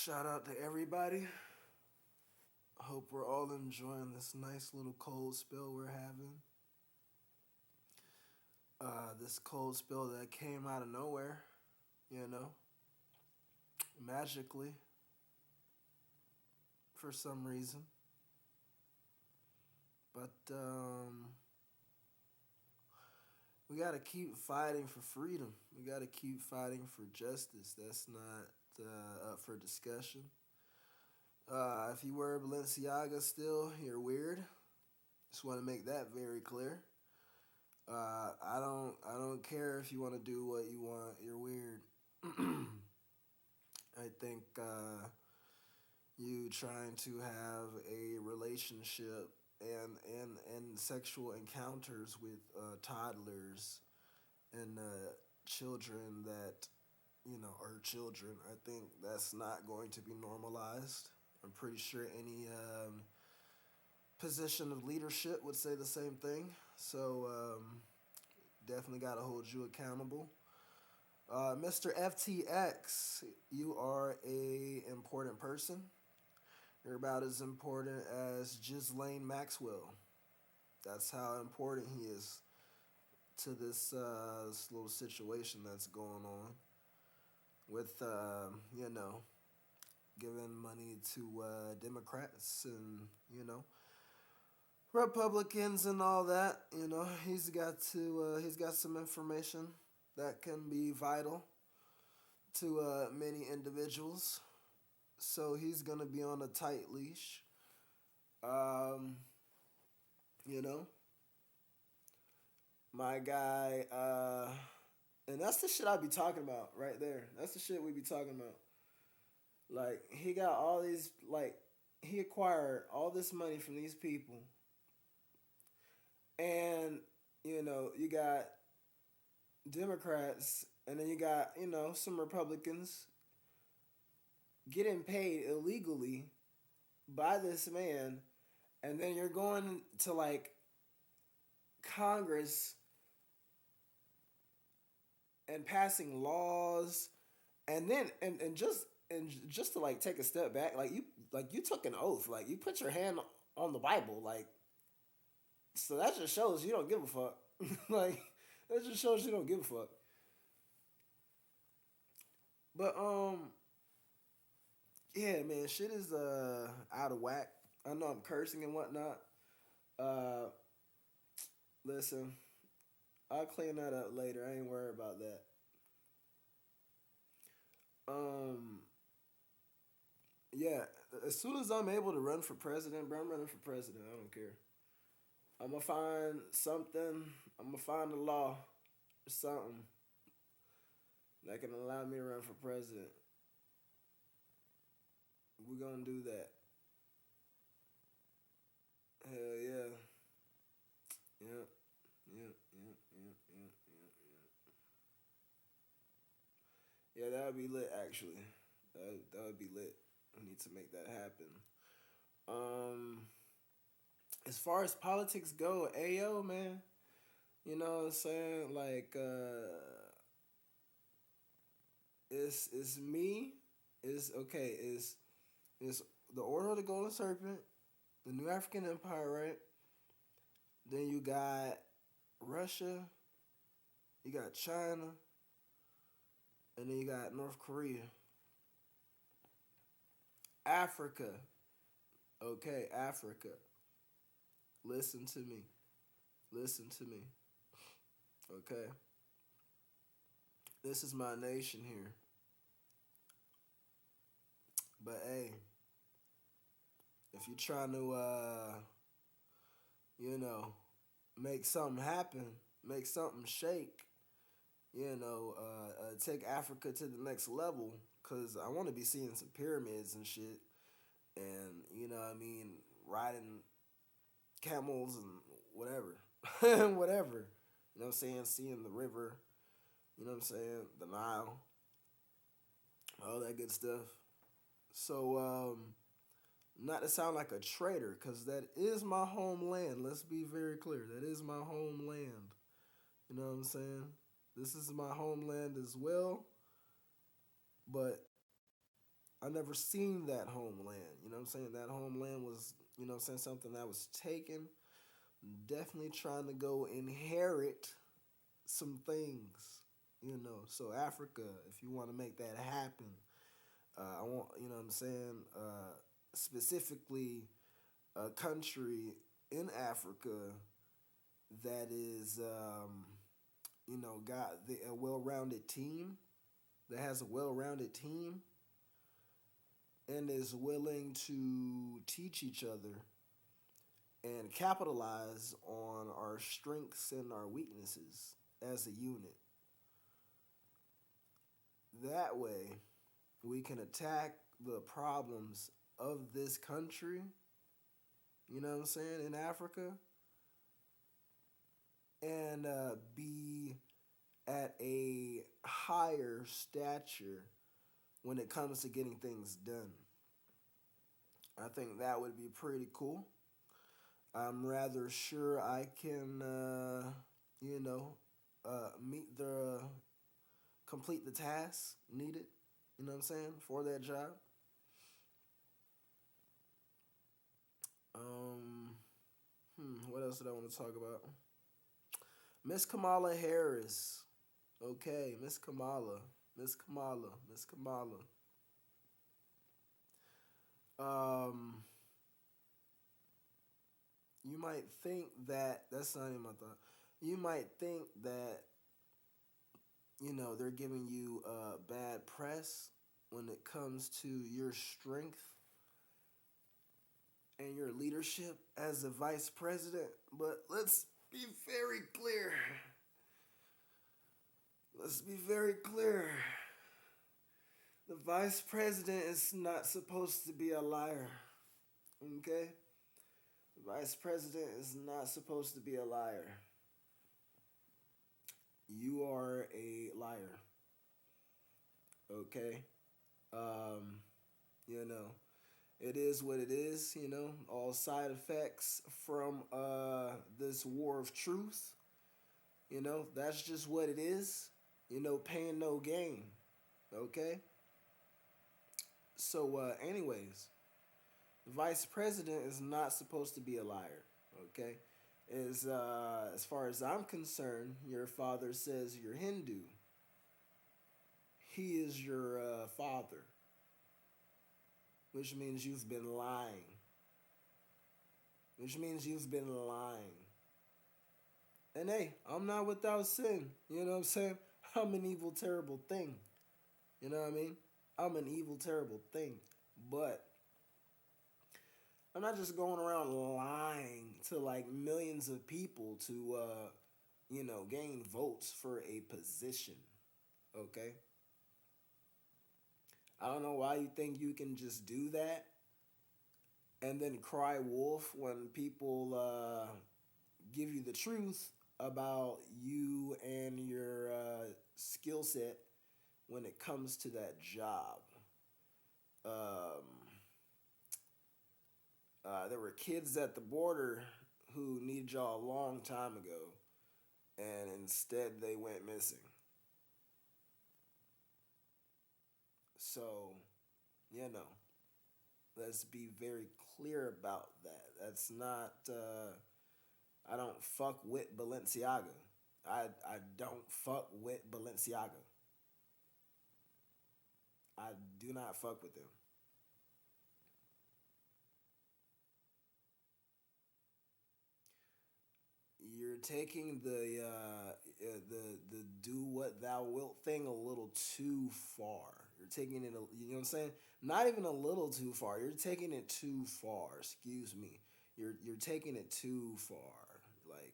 Shout out to everybody. Hope we're all enjoying this nice little cold spell we're having. This cold spell that came out of nowhere, you know, magically, for some reason. But we gotta keep fighting for freedom. We gotta keep fighting for justice. That's not up for discussion. If you wear Balenciaga still, you're weird. Just want to make that very clear. I don't care if you want to do what you want. You're weird. I think you trying to have a relationship and sexual encounters with toddlers and children that are children. I think that's not going to be normalized. I'm pretty sure any position of leadership would say the same thing. So definitely got to hold you accountable. Mr. FTX, you are a important person. You're about as important as Ghislaine Maxwell. That's how important he is to this little situation that's going on with, giving money to Democrats and, Republicans and all that. He's got some information that can be vital to many individuals. So he's gonna be on a tight leash. Um, you know, my guy, and that's the shit I be talking about right there. That's the shit we be talking about. Like he got all these, like he acquired all this money from these people, and you got Democrats, and then you got some Republicans getting paid illegally by this man, and then you're going to like Congress and passing laws, and then and just to like take a step back, like you took an oath, like you put your hand on the Bible, like so that just shows you don't give a fuck. Like that just shows you don't give a fuck. But yeah, man, shit is out of whack. I know I'm cursing and whatnot. Uh, Listen, I'll clean that up later. I ain't worried about that. Um, yeah, as soon as I'm able to run for president, bro, I'm running for president. I don't care. I'm gonna find something. I'm gonna find a law or something that can allow me to run for president. We're gonna do that. Hell yeah. Yep. Yep. Yep. Yep. Yep. Yep. Yeah, that would be lit. Actually, that would be lit. I need to make that happen. Um, as far as politics go, ayo man, you know what I'm saying? Like, it's me. Is okay. Is the Order of the Golden Serpent, the New African Empire, right? Then you got Russia, you got China, and then you got North Korea. Africa, okay, Africa. Listen to me. Listen to me. Okay. This is my nation here. But hey, if you're trying to you know, make something happen, make something shake, take Africa to the next level, cause I want to be seeing some pyramids and shit, and what I mean, riding camels and whatever, whatever. You know what I'm saying? Seeing the river, you know what I'm saying? The Nile, all that good stuff. So, not to sound like a traitor, because that is my homeland. Let's be very clear. That is my homeland. You know what I'm saying? This is my homeland as well. But I never seen that homeland. You know what I'm saying? That homeland was, you know what I'm saying, something that was taken. Definitely trying to go inherit some things, you know. So Africa, if you want to make that happen, I want, you know what I'm saying, specifically a country in Africa that is, you know, got a well-rounded team, that has a well-rounded team, and is willing to teach each other and capitalize on our strengths and our weaknesses as a unit. That way, we can attack the problems of this country, you know what I'm saying, in Africa, and be at a higher stature when it comes to getting things done. I think that would be pretty cool. I'm rather sure I can, you know, meet the complete the task needed. You know what I'm saying, for that job. Um, what else did I want to talk about? Miss Kamala Harris. Okay, Miss Kamala. Miss Kamala. Miss Kamala. Um, you might think that that's not even my thought. You might think that, you know, they're giving you bad press when it comes to your strength and your leadership as a vice president. But let's be very clear. Let's be very clear. The vice president is not supposed to be a liar. Okay? The vice president is not supposed to be a liar. You are a liar. Okay? Um, you know, it is what it is, you know, all side effects from this war of truth. You know, that's just what it is. You know, pain, no gain. Okay? So, anyways, the vice president is not supposed to be a liar. Okay? As far as I'm concerned, your father says you're Hindu. He is your father, which means you've been lying. Which means you've been lying. And hey, I'm not without sin. You know what I'm saying? I'm an evil, terrible thing. You know what I mean? I'm an evil, terrible thing. But I'm not just going around lying to like millions of people to, you know, gain votes for a position. Okay? I don't know why you think you can just do that and then cry wolf when people give you the truth about you and your skill set when it comes to that job. Um, there were kids at the border who needed y'all a long time ago, and instead they went missing. So, you know, let's be very clear about that. That's not. I don't fuck with Balenciaga. I don't fuck with Balenciaga. I do not fuck with them. You're taking the do what thou wilt thing a little too far. You're taking it, you know what I'm saying? Not even a little too far. You're taking it too far. Excuse me. You're taking it too far. Like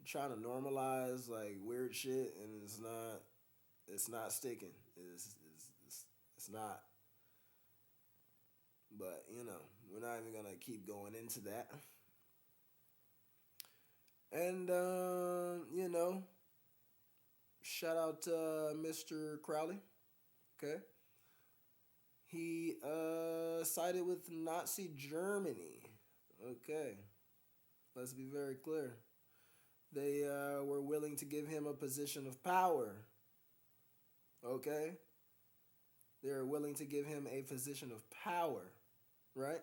trying to normalize like weird shit, and it's not sticking. It's not. But you know, we're not even gonna keep going into that. And you know, shout out to Mr. Crowley. Okay, he sided with Nazi Germany. Okay, let's be very clear. They were willing to give him a position of power. Okay, They're willing to give him a position of power, right?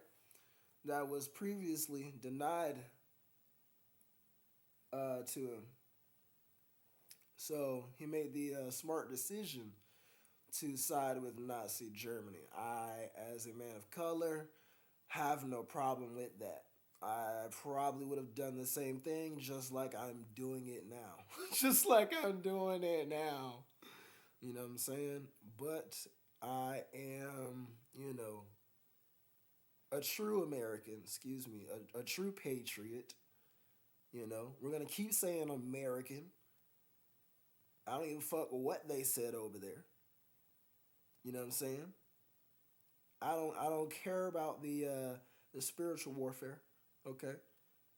That was previously denied to him. So he made the smart decision to side with Nazi Germany. I, as a man of color, have no problem with that. I probably would have done the same thing just like I'm doing it now. Just like I'm doing it now. You know what I'm saying? But I am, a true American, excuse me, a true patriot. We're going to keep saying American. I don't even fuck with what they said over there. You know what I'm saying? I don't care about the spiritual warfare. Okay?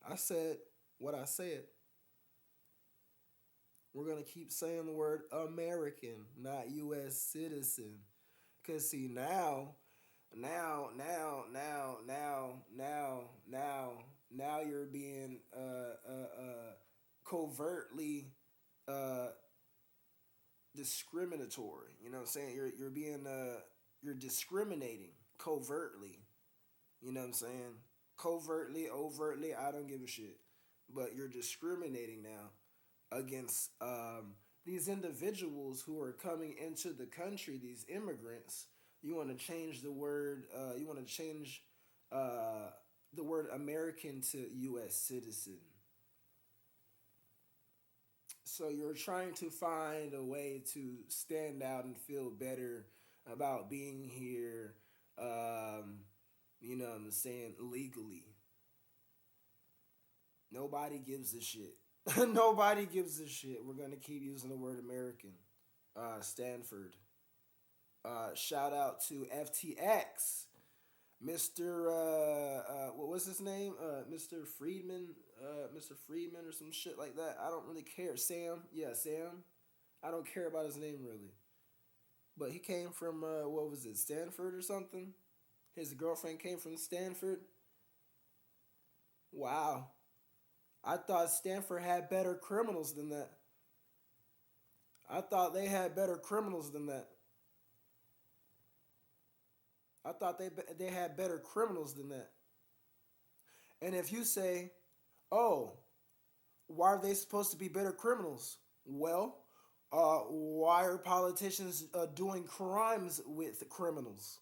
I said what I said. We're gonna keep saying the word American, not U.S. citizen. Cause see now you're being covertly uh, discriminatory. You know what I'm saying? You're being you're discriminating covertly. You know what I'm saying? Covertly, overtly, I don't give a shit. But you're discriminating now against these individuals who are coming into the country, these immigrants. You want to change the word, you want to change uh, the word American to U.S. citizen. So you're trying to find a way to stand out and feel better about being here, you know what I'm saying, legally. Nobody gives a shit. Nobody gives a shit. We're going to keep using the word American. Stanford. Shout out to FTX. Mr. What was his name? Mr. Friedman. Mr. Friedman or some shit like that. I don't really care. Sam. Yeah, Sam. I don't care about his name really. But he came from, what was it, Stanford or something? His girlfriend came from Stanford. Wow. I thought Stanford had better criminals than that. I thought they had better criminals than that. I thought they had better criminals than that. And if you say, "Oh, why are they supposed to be better criminals?" Well, why are politicians doing crimes with criminals?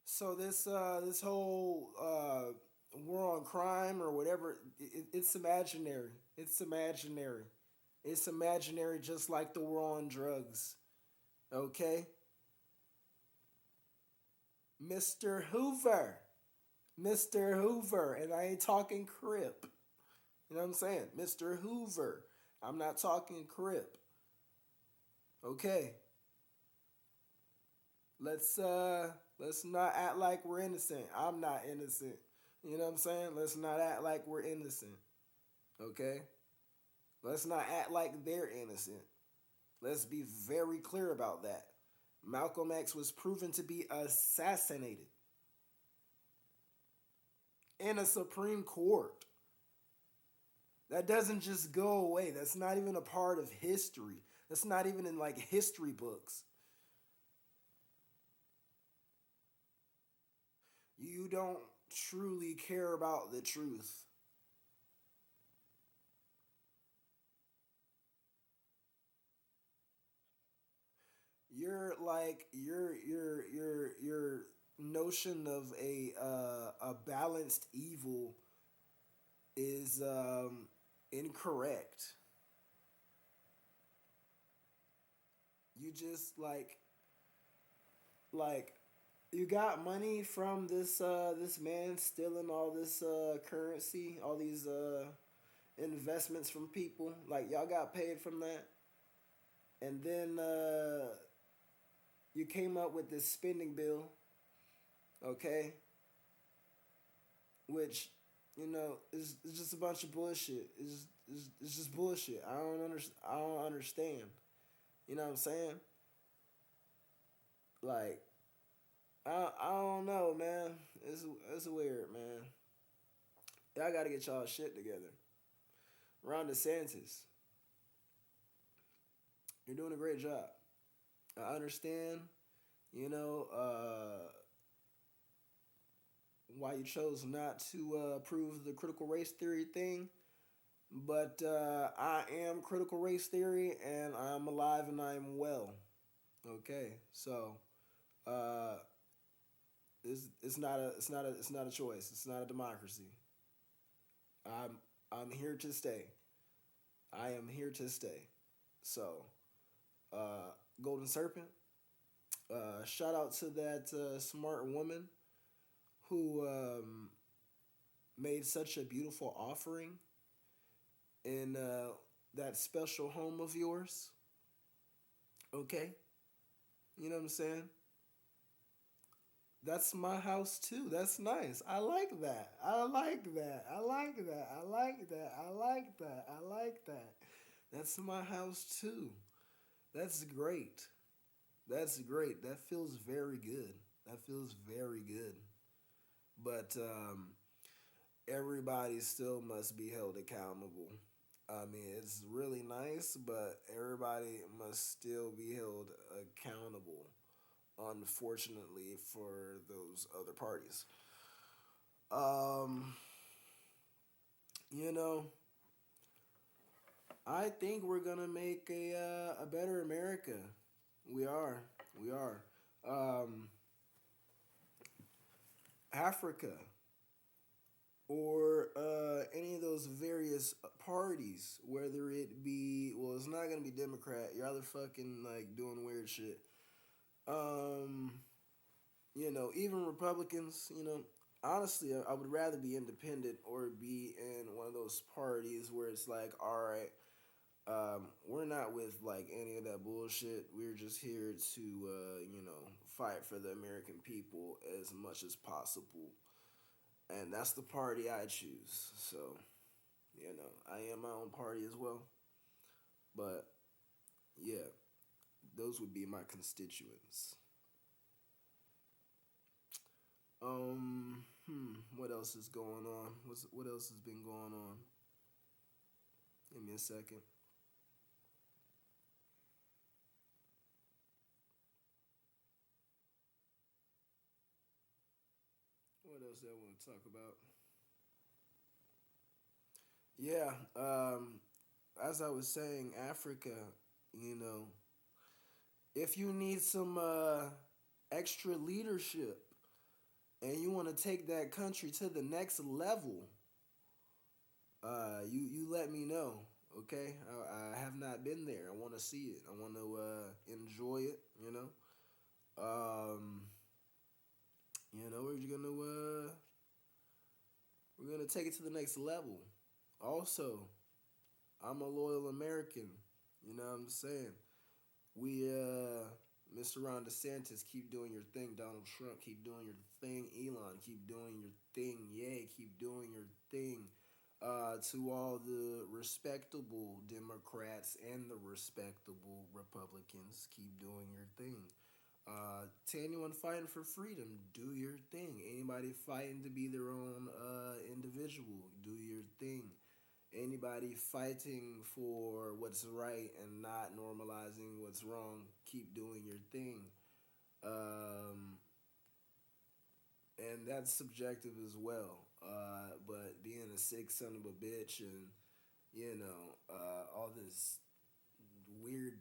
So this whole war on crime or whatever, it's imaginary. It's imaginary. It's imaginary, just like the war on drugs. Okay, Mr. Hoover, Mr. Hoover, and I ain't talking Crip. You know what I'm saying, Mr. Hoover. I'm not talking Crip. Okay, let's not act like we're innocent. I'm not innocent. You know what I'm saying? Let's not act like we're innocent. Okay? Let's not act like they're innocent. Let's be very clear about that. Malcolm X was proven to be assassinated in a Supreme Court. That doesn't just go away. That's not even a part of history. That's not even in like history books. You don't truly care about the truth. You're like your notion of a balanced evil is incorrect. You just like you got money from this man stealing all this currency, all these investments from people. Like y'all got paid from that, and then you came up with this spending bill, okay, which is just a bunch of bullshit. It's just bullshit. I don't understand. You know what I'm saying? Like I don't know, man. It's weird, man. Y'all got to get y'all shit together. Ron DeSantis. You're doing a great job. I understand, you know, why you chose not to prove the critical race theory thing. But I am critical race theory, and I'm alive and I'm well. Okay, so uh, it's not a choice. It's not a democracy. I'm I'm here to stay. I am here to stay. So, Golden Serpent. Shout out to that smart woman who made such a beautiful offering in that special home of yours. Okay, you know what I'm saying? That's my house too. That's nice. I like that. I like that. I like that. I like that. I like that. I like that. That's my house too. That's great. That's great. That feels very good. That feels very good. But everybody still must be held accountable. I mean, it's really nice, but everybody must still be held accountable, unfortunately, for those other parties. Um, you know, I think we're gonna make a better America. We are, we are. Um, Africa or any of those various parties, whether it be, well, it's not gonna be Democrat. You're either fucking like doing weird shit. Um, even Republicans. Honestly, I would rather be independent or be in one of those parties where it's like, all right, we're not with like any of that bullshit. We're just here to, fight for the American people as much as possible, and that's the party I choose. So, I am my own party as well. But yeah, those would be my constituents. What else is going on? What else has been going on? Give me a second. What else do I want to talk about? Yeah, as I was saying, Africa, you know, if you need some extra leadership and you want to take that country to the next level, you let me know. Okay, I have not been there. I want to see it. I want to enjoy it. Um, we're gonna take it to the next level. Also, I'm a loyal American. You know what I'm saying? We Mr. Ron DeSantis, keep doing your thing. Donald Trump, keep doing your thing. Elon, keep doing your thing. Yay, keep doing your thing. To all the respectable Democrats and the respectable Republicans, keep doing your thing. To anyone fighting for freedom, do your thing. Anybody fighting to be their own individual, do your thing. Anybody fighting for what's right and not normalizing what's wrong, keep doing your thing. Um, and that's subjective as well. But being a sick son of a bitch and, all this weird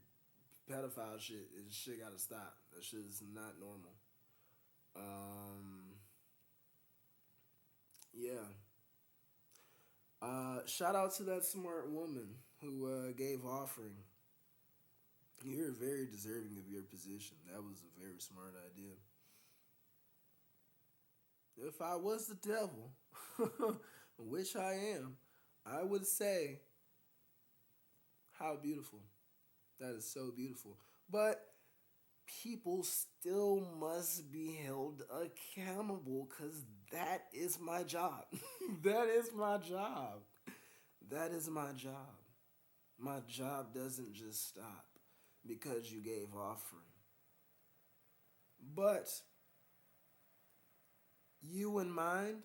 pedophile shit, shit gotta stop. That shit is not normal. Um, yeah. Shout out to that smart woman who gave offering. You're very deserving of your position. That was a very smart idea. If I was the devil, which I am, I would say, how beautiful. That is so beautiful. But people still must be held accountable because that is my job. That is my job. That is my job. My job doesn't just stop because you gave offering. But you in mind,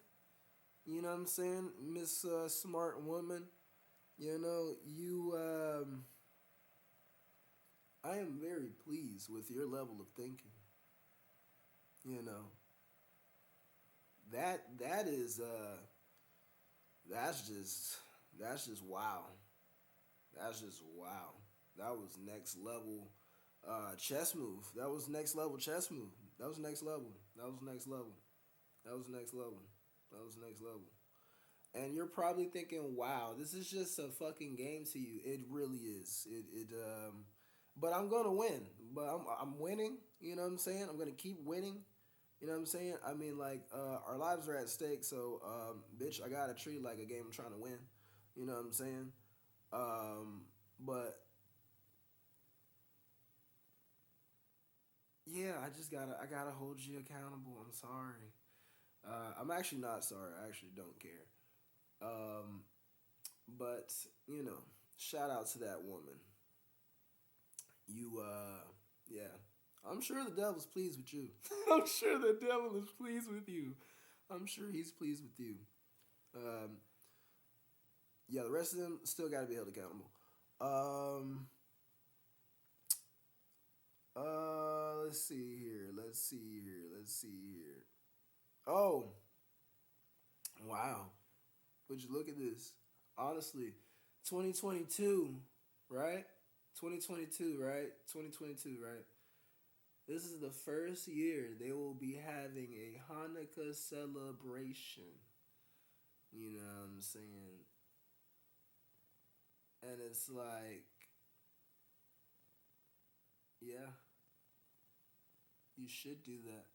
you know what I'm saying, Miss Smart Woman, you I am very pleased with your level of thinking. You know, that is that's just that's just wow. That's just wow. That was next level chess move. That was next level chess move. That was next level. That was next level. That was next level. That was next level. And you're probably thinking, "Wow, this is just a fucking game to you." It really is. But I'm gonna win. But I'm winning. You know what I'm saying? I'm gonna keep winning. You know what I'm saying? I mean, like, our lives are at stake. So, bitch, I gotta treat it like a game I'm trying to win. You know what I'm saying? But yeah, I gotta hold you accountable. I'm sorry. I'm actually not sorry. I actually don't care. Um, but you know, shout out to that woman. You yeah. I'm sure the devil's pleased with you. I'm sure the devil is pleased with you. I'm sure he's pleased with you. Um, yeah, the rest of them still got to be held accountable. Um, let's see here. Let's see here. Let's see here. Oh, wow. Would you look at this? Honestly, 2022, right? 2022, right? 2022, right? This is the first year they will be having a Hanukkah celebration. You know what I'm saying? And it's like, yeah, you should do that.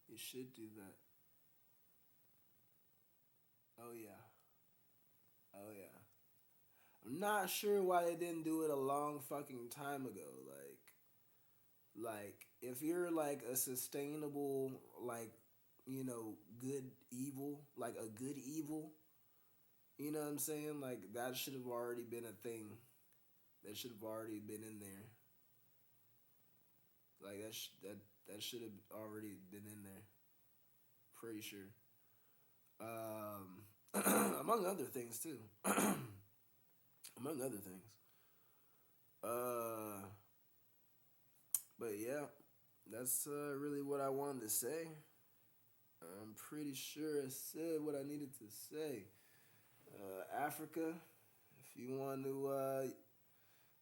You should do that. Oh, yeah. Oh, yeah. I'm not sure why they didn't do it a long fucking time ago. Like if you're like a sustainable, like, good evil, like a good evil, you know what I'm saying? Like that should have already been a thing. That should have already been in there. Like that should have already been in there. Pretty sure. Among other things too. Among other things. Uh, but yeah, that's really what I wanted to say. I'm pretty sure I said what I needed to say. Africa, if you want to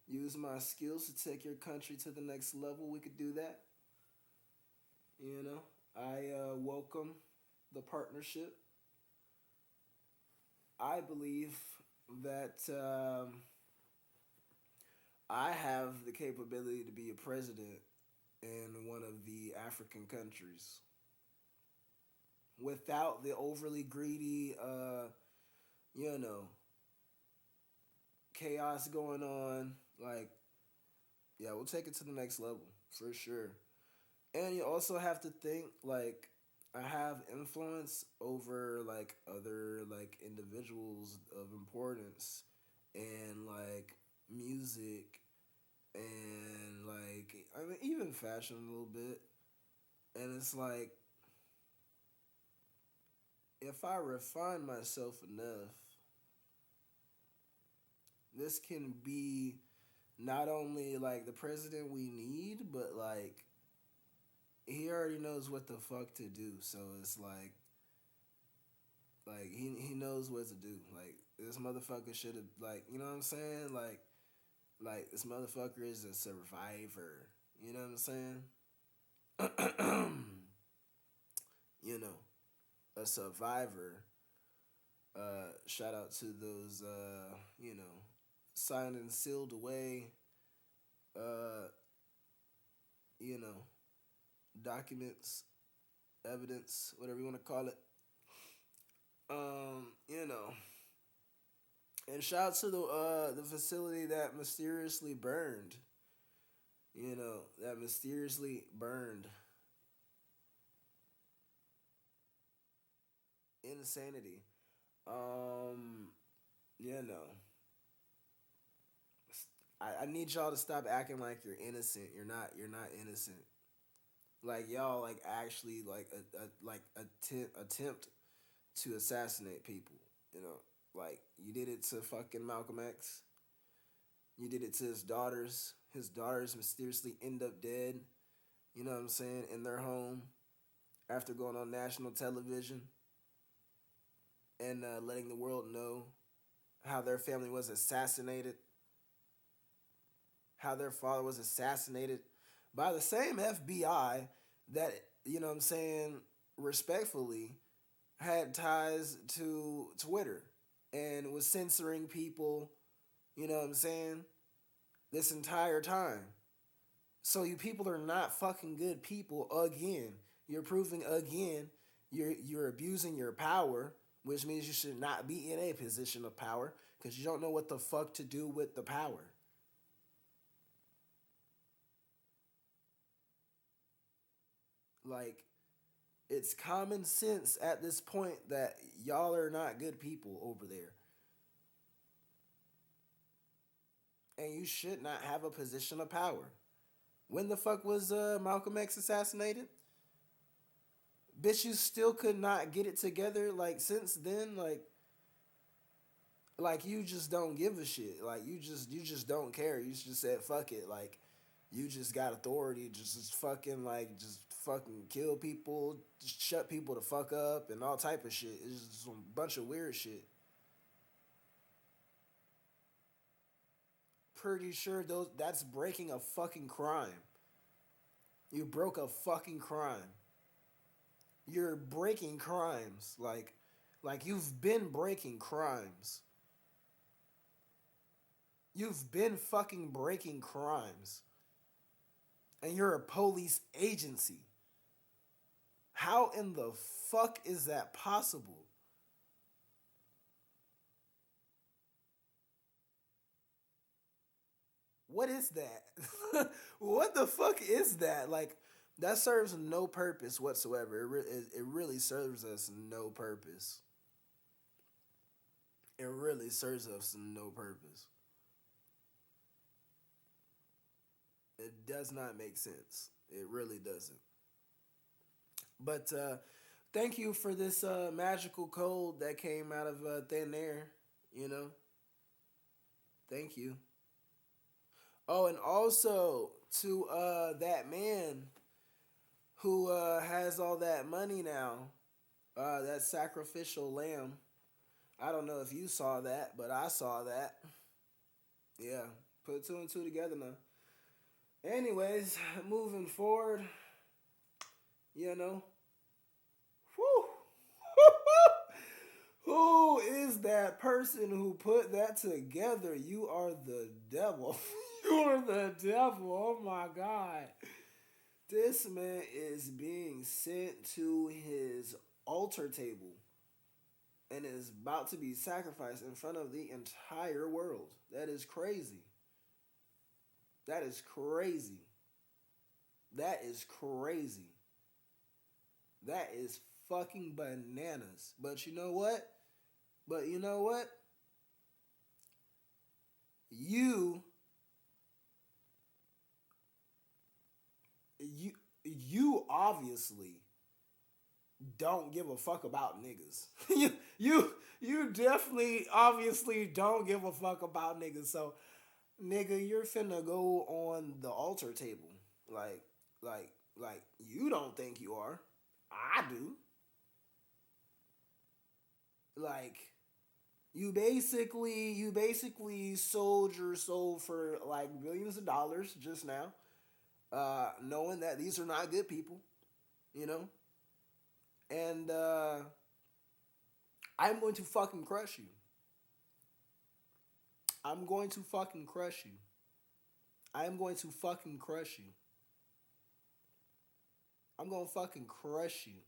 use my skills to take your country to the next level, we could do that. You know, I welcome the partnership. I believe that I have the capability to be a president in one of the African countries without the overly greedy, you know, chaos going on. Like, yeah, we'll take it to the next level for sure. And you also have to think like I have influence over like other like individuals of importance and like music and like I mean even fashion a little bit. And it's like if I refine myself enough, this can be not only like the president we need, but like he already knows what the fuck to do. So it's like he knows what to do. Like this motherfucker should have like you know what I'm saying? Like this motherfucker is a survivor. You know what I'm saying? You know, a survivor. Shout out to those signed and sealed away uh, you know, documents, evidence, whatever you want to call it. You know, and shout out to the facility that mysteriously burned. You know, that mysteriously burned. Insanity. Um, you know, I need y'all to stop acting like you're innocent. You're not. You're not innocent. Like y'all, like actually, like like attempt to assassinate people. You know, like you did it to fucking Malcolm X. You did it to his daughters. His daughters mysteriously end up dead, you know what I'm saying, in their home after going on national television and letting the world know how their family was assassinated, how their father was assassinated by the same FBI that, you know what I'm saying, respectfully had ties to Twitter and was censoring people, you know what I'm saying, this entire time. So you people are not fucking good people again. You're proving again you're abusing your power, which means you should not be in a position of power because you don't know what the fuck to do with the power. Like it's common sense at this point that y'all are not good people over there. And you should not have a position of power. When the fuck was Malcolm X assassinated? Bitch, you still could not get it together. Like since then, like you just don't give a shit. Like you just don't care. You just said fuck it. Like you just got authority. Just fucking like just fucking kill people, just shut people the fuck up, and all type of shit. It's just some bunch of weird shit. Pretty sure those that's breaking a fucking crime. You broke a fucking crime. You're breaking crimes. Like you've been breaking crimes. You've been fucking breaking crimes. And you're a police agency. How in the fuck is that possible? What is that? What the fuck is that? Like, that serves no purpose whatsoever. It really serves us no purpose. It really serves us no purpose. It does not make sense. It really doesn't. But thank you for this magical code that came out of thin air. You know, thank you. Oh, and also to that man who has all that money now, that sacrificial lamb. I don't know if you saw that, but I saw that. Yeah, put two and two together now. Anyways, moving forward, you know, whew, who is that person who put that together? You are the devil. You are the devil. Oh my God. This man is being sent to his altar table and is about to be sacrificed in front of the entire world. That is crazy. That is crazy. That is crazy. That is fucking bananas. But you know what? But you know what? You you you obviously don't give a fuck about niggas. You definitely obviously don't give a fuck about niggas. So nigga, you're finna go on the altar table. Like like you don't think you are. I do. Like you basically sold your soul for like billions of dollars just now, knowing that these are not good people, you know? And I'm going to fucking crush you. I'm going to fucking crush you. I'm going to fucking crush you. I'm going to fucking crush you.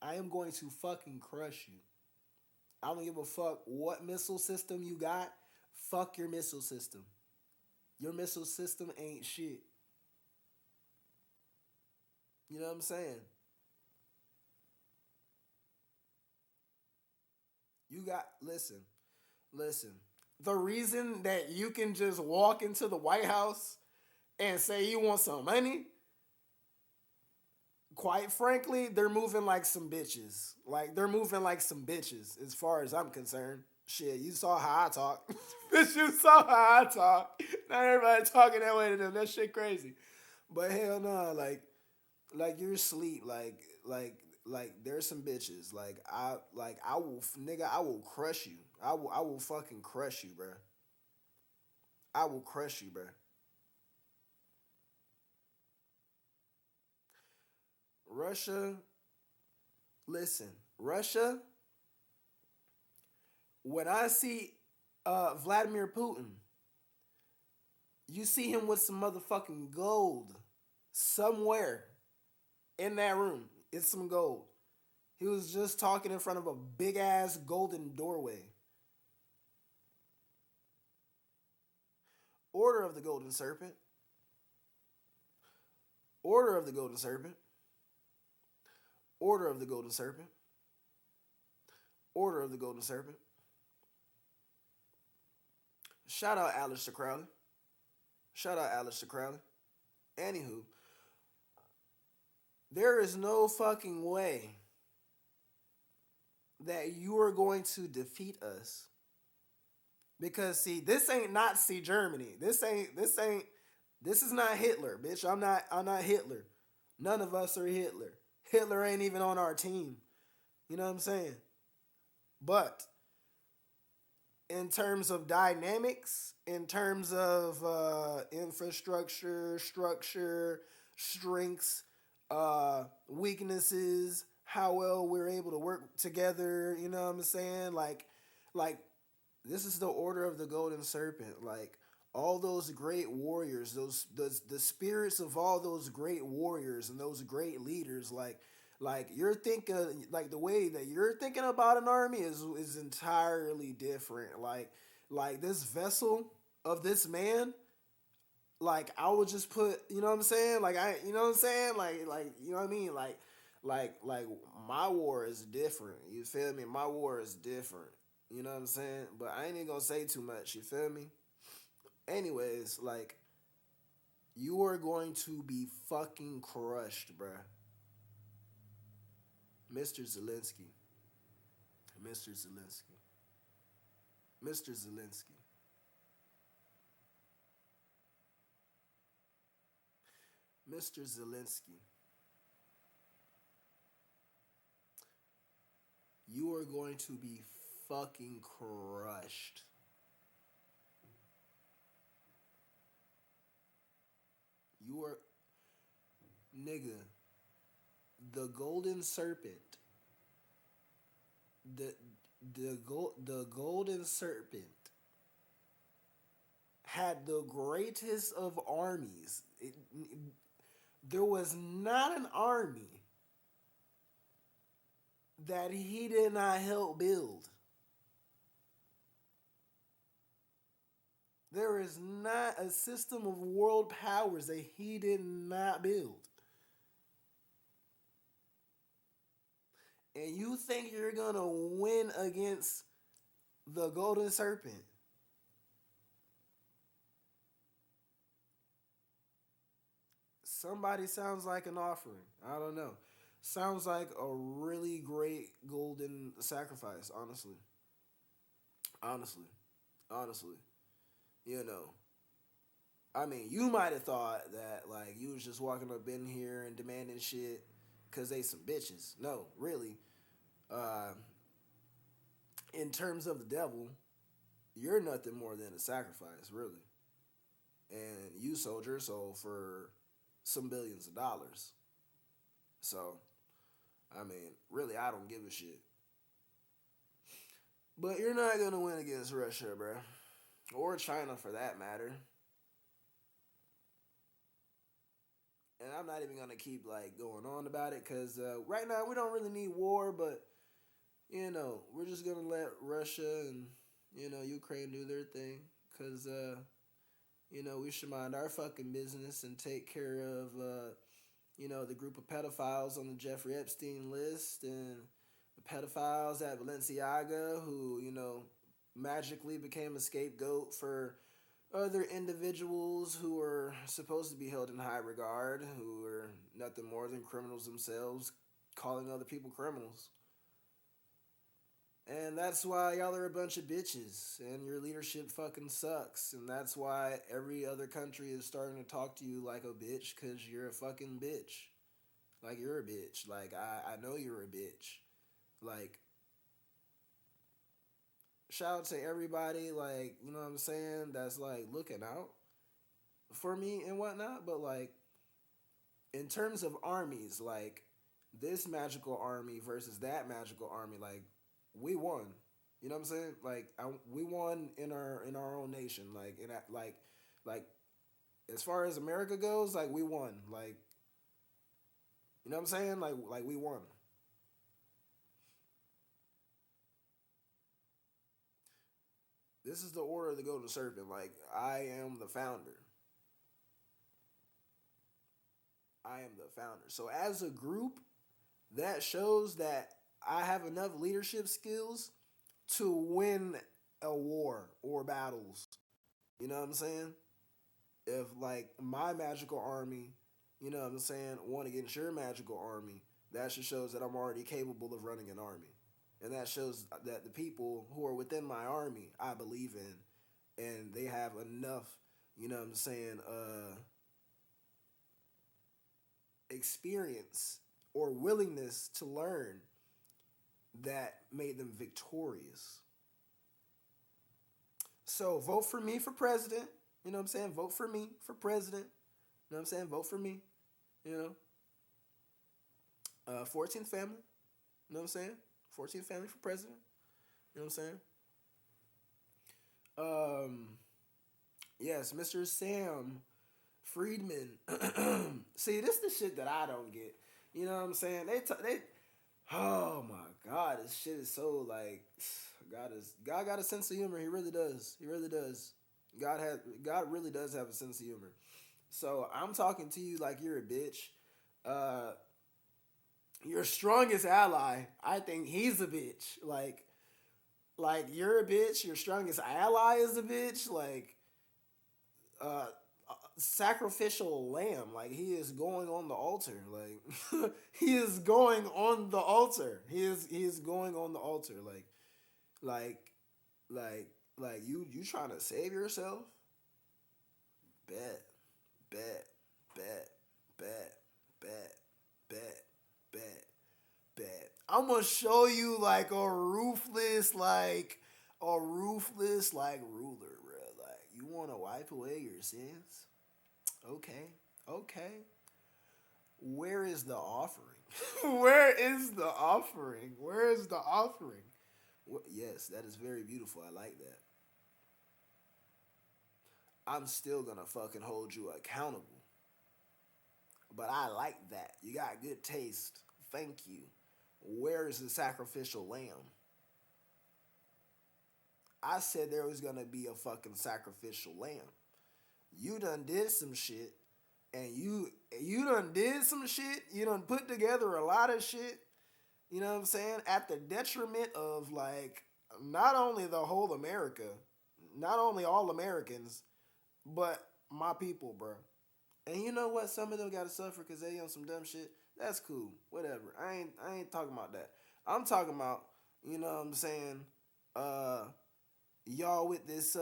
I am going to fucking crush you. I don't give a fuck what missile system you got. Fuck your missile system. Your missile system ain't shit. You know what I'm saying? You got, listen. The reason that you can just walk into the White House and say you want some money, quite frankly, they're moving like some bitches. Like they're moving like some bitches as far as I'm concerned. Shit, you saw how I talk. Bitch, you saw how I talk. Not everybody talking that way to them. That shit crazy. But hell no, like you're asleep. Like there's some bitches. Like I will nigga, I will crush you. I will fucking crush you, bro. I will crush you, bro. Russia, listen, Russia. When I see Vladimir Putin, you see him with some motherfucking gold somewhere in that room. It's some gold. He was just talking in front of a big ass golden doorway. Order of the Golden Serpent. Order of the Golden Serpent. Order of the Golden Serpent. Order of the Golden Serpent. Shout out Aleister Crowley. Shout out Aleister Crowley. Anywho, there is no fucking way that you are going to defeat us. Because see, this ain't Nazi Germany. This is not Hitler, bitch. I'm not Hitler. None of us are Hitler. Hitler ain't even on our team. You know what I'm saying? But in terms of dynamics, in terms of infrastructure, structure, strengths, weaknesses, how well we're able to work together. You know what I'm saying? Like this is the order of the Golden Serpent. Like all those great warriors, those the spirits of all those great warriors and those great leaders. Like you're thinking, like the way that you're thinking about an army is entirely different. Like this vessel of this man, like I would just put, you know what I'm saying? You know what I'm saying? Like you know what I mean? Like my war is different. You feel me? My war is different. You know what I'm saying? But I ain't even gonna say too much. You feel me? Anyways, like you are going to be fucking crushed, bruh. Mr. Zelensky. Mr. Zelensky. Mr. Zelensky. Mr. Zelensky. You are going to be fucking crushed. You are, nigga, the golden serpent. The the golden serpent had the greatest of armies. There was not an army that he did not help build. There is not a system of world powers that he did not build. And you think you're gonna win against the Golden Serpent? Somebody sounds like an offering. I don't know. Sounds like a really great golden sacrifice, honestly. Honestly. Honestly. You know. I mean, you might have thought that like you was just walking up in here and demanding shit because they some bitches. No, really. Uh, in terms of the devil, you're nothing more than a sacrifice, really. And you sold your soul for some billions of dollars. So, I mean, really, I don't give a shit. But you're not gonna win against Russia, bro, or China for that matter. And I'm not even gonna keep like going on about it because right now we don't really need war, but we're just gonna let Russia and Ukraine do their thing because we should mind our fucking business and take care of the group of pedophiles on the Jeffrey Epstein list and the pedophiles at Balenciaga who magically became a scapegoat for other individuals who are supposed to be held in high regard, who are nothing more than criminals themselves, calling other people criminals. And that's why y'all are a bunch of bitches and your leadership fucking sucks. And that's why every other country is starting to talk to you like a bitch because you're a fucking bitch. Like, you're a bitch. Like, I know you're a bitch. Like, shout out to everybody, like, you know what I'm saying, that's like looking out for me and whatnot. But like, in terms of armies, like this magical army versus that magical army, like we won. You know what I'm saying? Like we won in our own nation. Like in that like as far as America goes, like we won. Like you know what I'm saying? Like we won. This is the order of the Golden Serpent. Like I am the founder. I am the founder. So as a group, that shows that I have enough leadership skills to win a war or battles. You know what I'm saying? If like my magical army, you know what I'm saying, won against your magical army, that just shows that I'm already capable of running an army. And that shows that the people who are within my army I believe in and they have enough, you know what I'm saying, experience or willingness to learn that made them victorious. So vote for me for president. You know what I'm saying? Vote for me for president. You know what I'm saying? Vote for me. You know, 14th family. You know what I'm saying? 14th family for president. You know what I'm saying? Um, yes, Mr. Sam Friedman. See, this is the shit that I don't get. You know what I'm saying? They. Oh my God, this shit is so like. God got a sense of humor. He really does. He really does. God really does have a sense of humor. So I'm talking to you like you're a bitch. Uh, your strongest ally, I think he's a bitch. Like you're a bitch. Your strongest ally is a bitch. Like uh, sacrificial lamb. Like he is going on the altar. Like he is going on the altar. He is going on the altar. Like like you trying to save yourself? Bet, bet, bet, bet, bet, bet, bet, bet. I'm gonna show you like a ruthless like ruler, bro. Like you want to wipe away your sins? Okay, okay. Where is the offering? Where is the offering? Where is the offering? Yes, that is very beautiful. I like that. I'm still gonna fucking hold you accountable. But I like that. You got good taste. Thank you. Where is the sacrificial lamb? I said there was gonna be a fucking sacrificial lamb. You done did some shit, and you done did some shit. You done put together a lot of shit. You know what I'm saying? At the detriment of like not only the whole America, not only all Americans, but my people, bro. And you know what? Some of them gotta suffer because they on some dumb shit. That's cool. Whatever. I ain't talking about that. I'm talking about, you know what I'm saying, uh y'all with this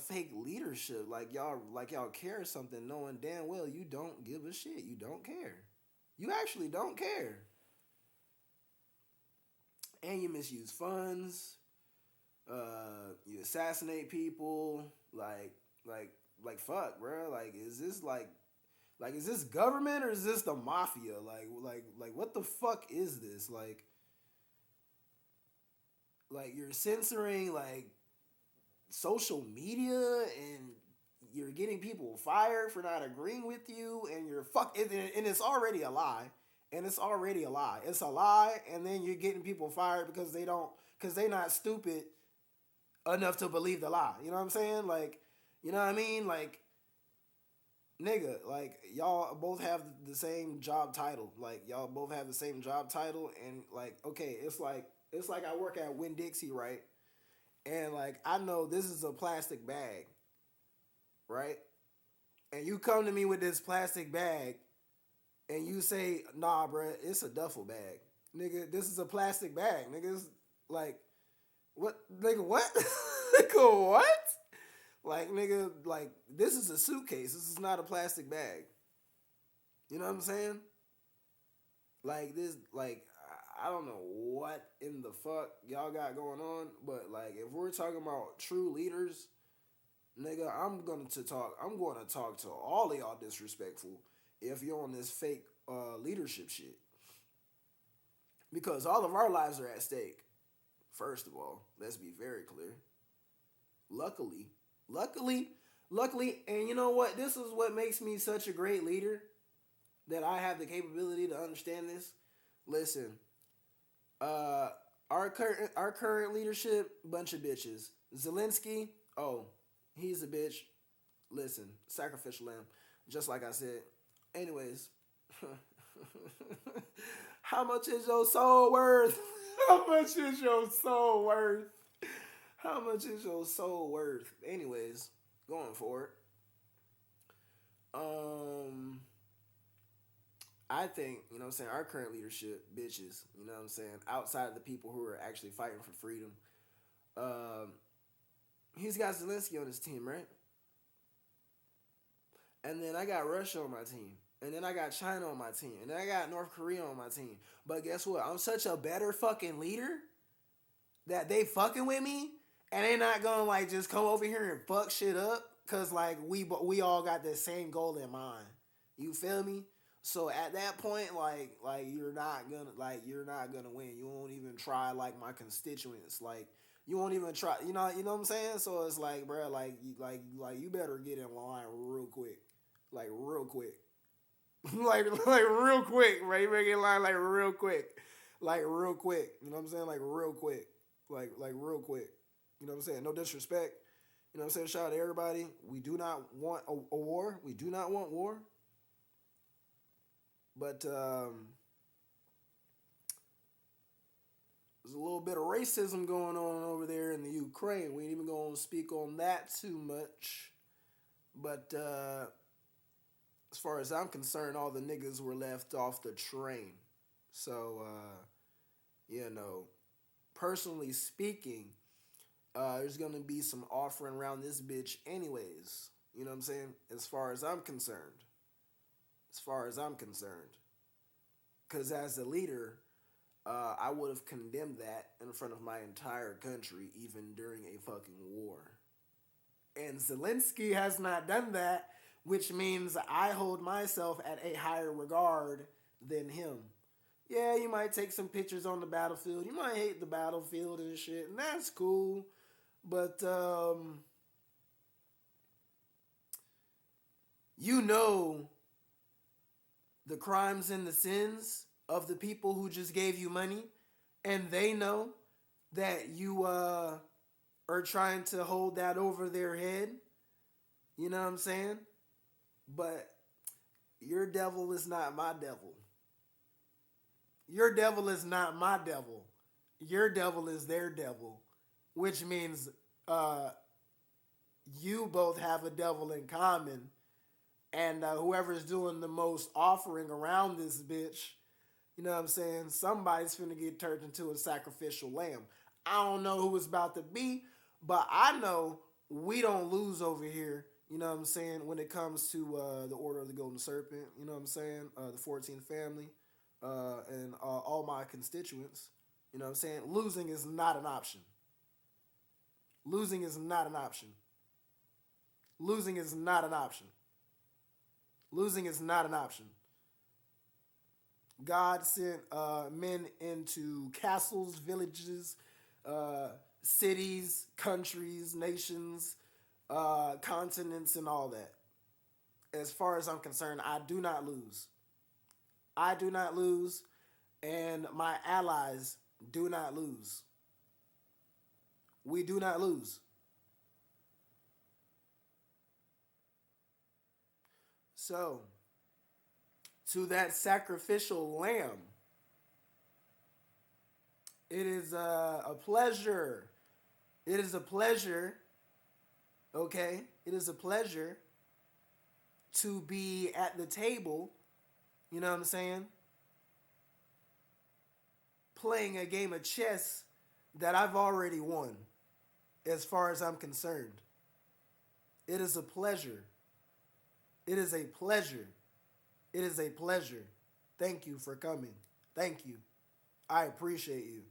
fake leadership. Like y'all care something knowing damn well you don't give a shit. You don't care. You actually don't care. And you misuse funds. You assassinate people. Like fuck, bro. Like is this like is this government or is this the mafia? Like what the fuck is this? Like you're censoring like social media and you're getting people fired for not agreeing with you and you're and it's already a lie. And it's already a lie. It's a lie and then you're getting people fired because they not stupid enough to believe the lie. You know what I'm saying? Like, you know what I mean? Like nigga, like y'all both have the same job title. Like y'all both have the same job title, and like okay, it's like I work at Winn Dixie, right? And like I know this is a plastic bag, right? And you come to me with this plastic bag, and you say, "Nah, bruh, it's a duffel bag, nigga. This is a plastic bag, nigga. It's like What, nigga? What? Nigga, what? Like, nigga, like, this is a suitcase. This is not a plastic bag. You know what I'm saying? Like, this, like, I don't know what in the fuck y'all got going on, but, like, if we're talking about true leaders, nigga, I'm going to talk to all of y'all disrespectful if you're on this fake leadership shit. Because all of our lives are at stake. First of all, let's be very clear. Luckily, luckily, luckily, and you know what? This is what makes me such a great leader, that I have the capability to understand this. Listen, our current leadership, bunch of bitches. Zelenskyy, oh, he's a bitch. Listen, sacrificial lamb, just like I said. Anyways, how much is your soul worth? How much is your soul worth? How much is your soul worth? Anyways, going forward. Um, I think, you know what I'm saying, our current leadership, bitches, you know what I'm saying, outside of the people who are actually fighting for freedom. Um, he's got Zelenskyy on his team, right? And then I got Russia on my team. And then I got China on my team. And then I got North Korea on my team. But guess what? I'm such a better fucking leader that they fucking with me. And they not gonna like just come over here and fuck shit up. Cause like we all got the same goal in mind. You feel me? So at that point, like you're not gonna win. You won't even try like my constituents. Like you won't even try. You know what I'm saying? So it's like, bro, like you better get in line real quick, like real quick, like real quick, right? You better get in line like real quick. You know what I'm saying? Like real quick, like real quick. You know what I'm saying? No disrespect. You know what I'm saying? Shout out to everybody. We do not want a war. We do not want war. But there's a little bit of racism going on over there in the Ukraine. We ain't even going to speak on that too much. But as far as I'm concerned, all the niggas were left off the train. So, you know, personally speaking, there's going to be some offering around this bitch anyways. You know what I'm saying? As far as I'm concerned. As far as I'm concerned. Because as a leader, I would have condemned that in front of my entire country, even during a fucking war. And Zelenskyy has not done that, which means I hold myself at a higher regard than him. Yeah, you might take some pictures on the battlefield. You might hate the battlefield and shit, and that's cool. But, you know the crimes and the sins of the people who just gave you money, and they know that you are trying to hold that over their head. You know what I'm saying? But your devil is not my devil. Your devil is not my devil. Your devil is their devil, which means you both have a devil in common. And whoever's doing the most offering around this bitch, you know what I'm saying? Somebody's finna get turned into a sacrificial lamb. I don't know who it's about to be, but I know we don't lose over here. You know what I'm saying? When it comes to the Order of the Golden Serpent, you know what I'm saying? The 14th family, and all my constituents. You know what I'm saying? Losing is not an option. Losing is not an option. Losing is not an option. Losing is not an option. God sent men into castles, villages, cities, countries, nations, continents, and all that. As far as I'm concerned, I do not lose. I do not lose, and my allies do not lose. We do not lose. So, to that sacrificial lamb, it is a pleasure. It is a pleasure, okay? It is a pleasure to be at the table, you know what I'm saying? Playing a game of chess that I've already won as far as I'm concerned. It is a pleasure. It is a pleasure. It is a pleasure. Thank you for coming. Thank you. I appreciate you.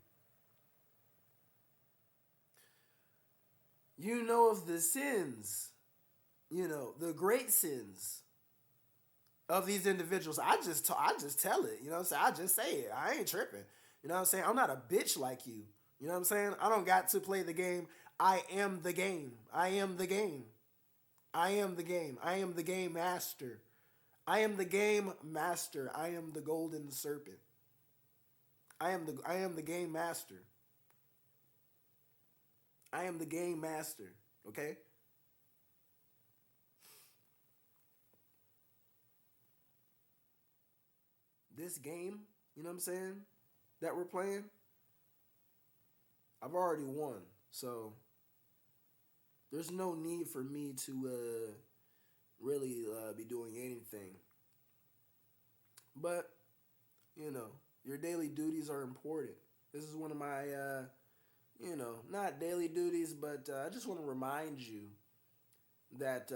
You know of the sins, the great sins of these individuals. I just tell it. You know what I'm saying? I just say it. I ain't tripping. You know what I'm saying? I'm not a bitch like you. You know what I'm saying? I don't got to play the game. I am the game. I am the game. I am the game. I am the game master. I am the game master. I am the golden serpent. I am the game master. I am the game master. Okay? This game, you know what I'm saying? That we're playing, I've already won. So there's no need for me to really be doing anything. But, your daily duties are important. This is one of my not daily duties, but I just want to remind you that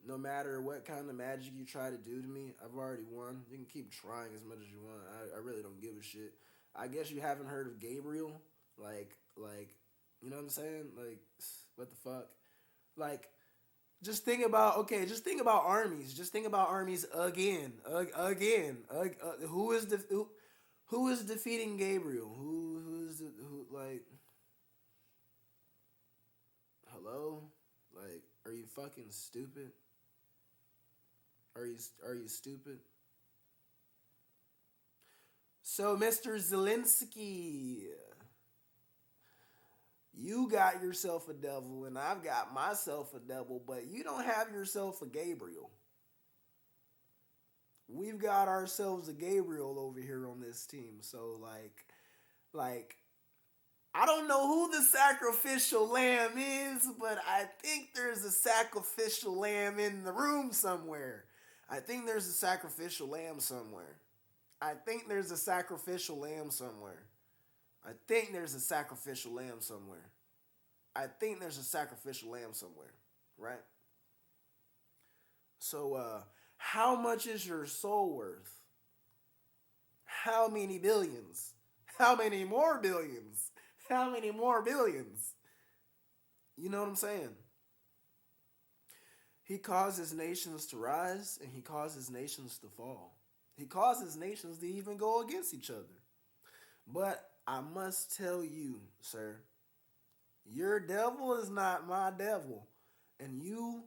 no matter what kind of magic you try to do to me, I've already won. You can keep trying as much as you want. I really don't give a shit. I guess you haven't heard of Gabriel, you know what I'm saying? Like, what the fuck? Like, just think about armies. Just think about armies again, again. Who is defeating Gabriel? Who like hello? Like, are you fucking stupid? Are you stupid? So, Mr. Zelenskyy, you got yourself a devil, and I've got myself a devil, but you don't have yourself a Gabriel. We've got ourselves a Gabriel over here on this team. So, like, I don't know who the sacrificial lamb is, but I think there's a sacrificial lamb in the room somewhere. I think there's a sacrificial lamb somewhere. I think there's a sacrificial lamb somewhere. I think there's a sacrificial lamb somewhere. I think there's a sacrificial lamb somewhere, right? So, how much is your soul worth? How many billions? How many more billions? How many more billions? You know what I'm saying? He causes nations to rise and he causes nations to fall. He causes nations to even go against each other. But I must tell you, sir, your devil is not my devil. And you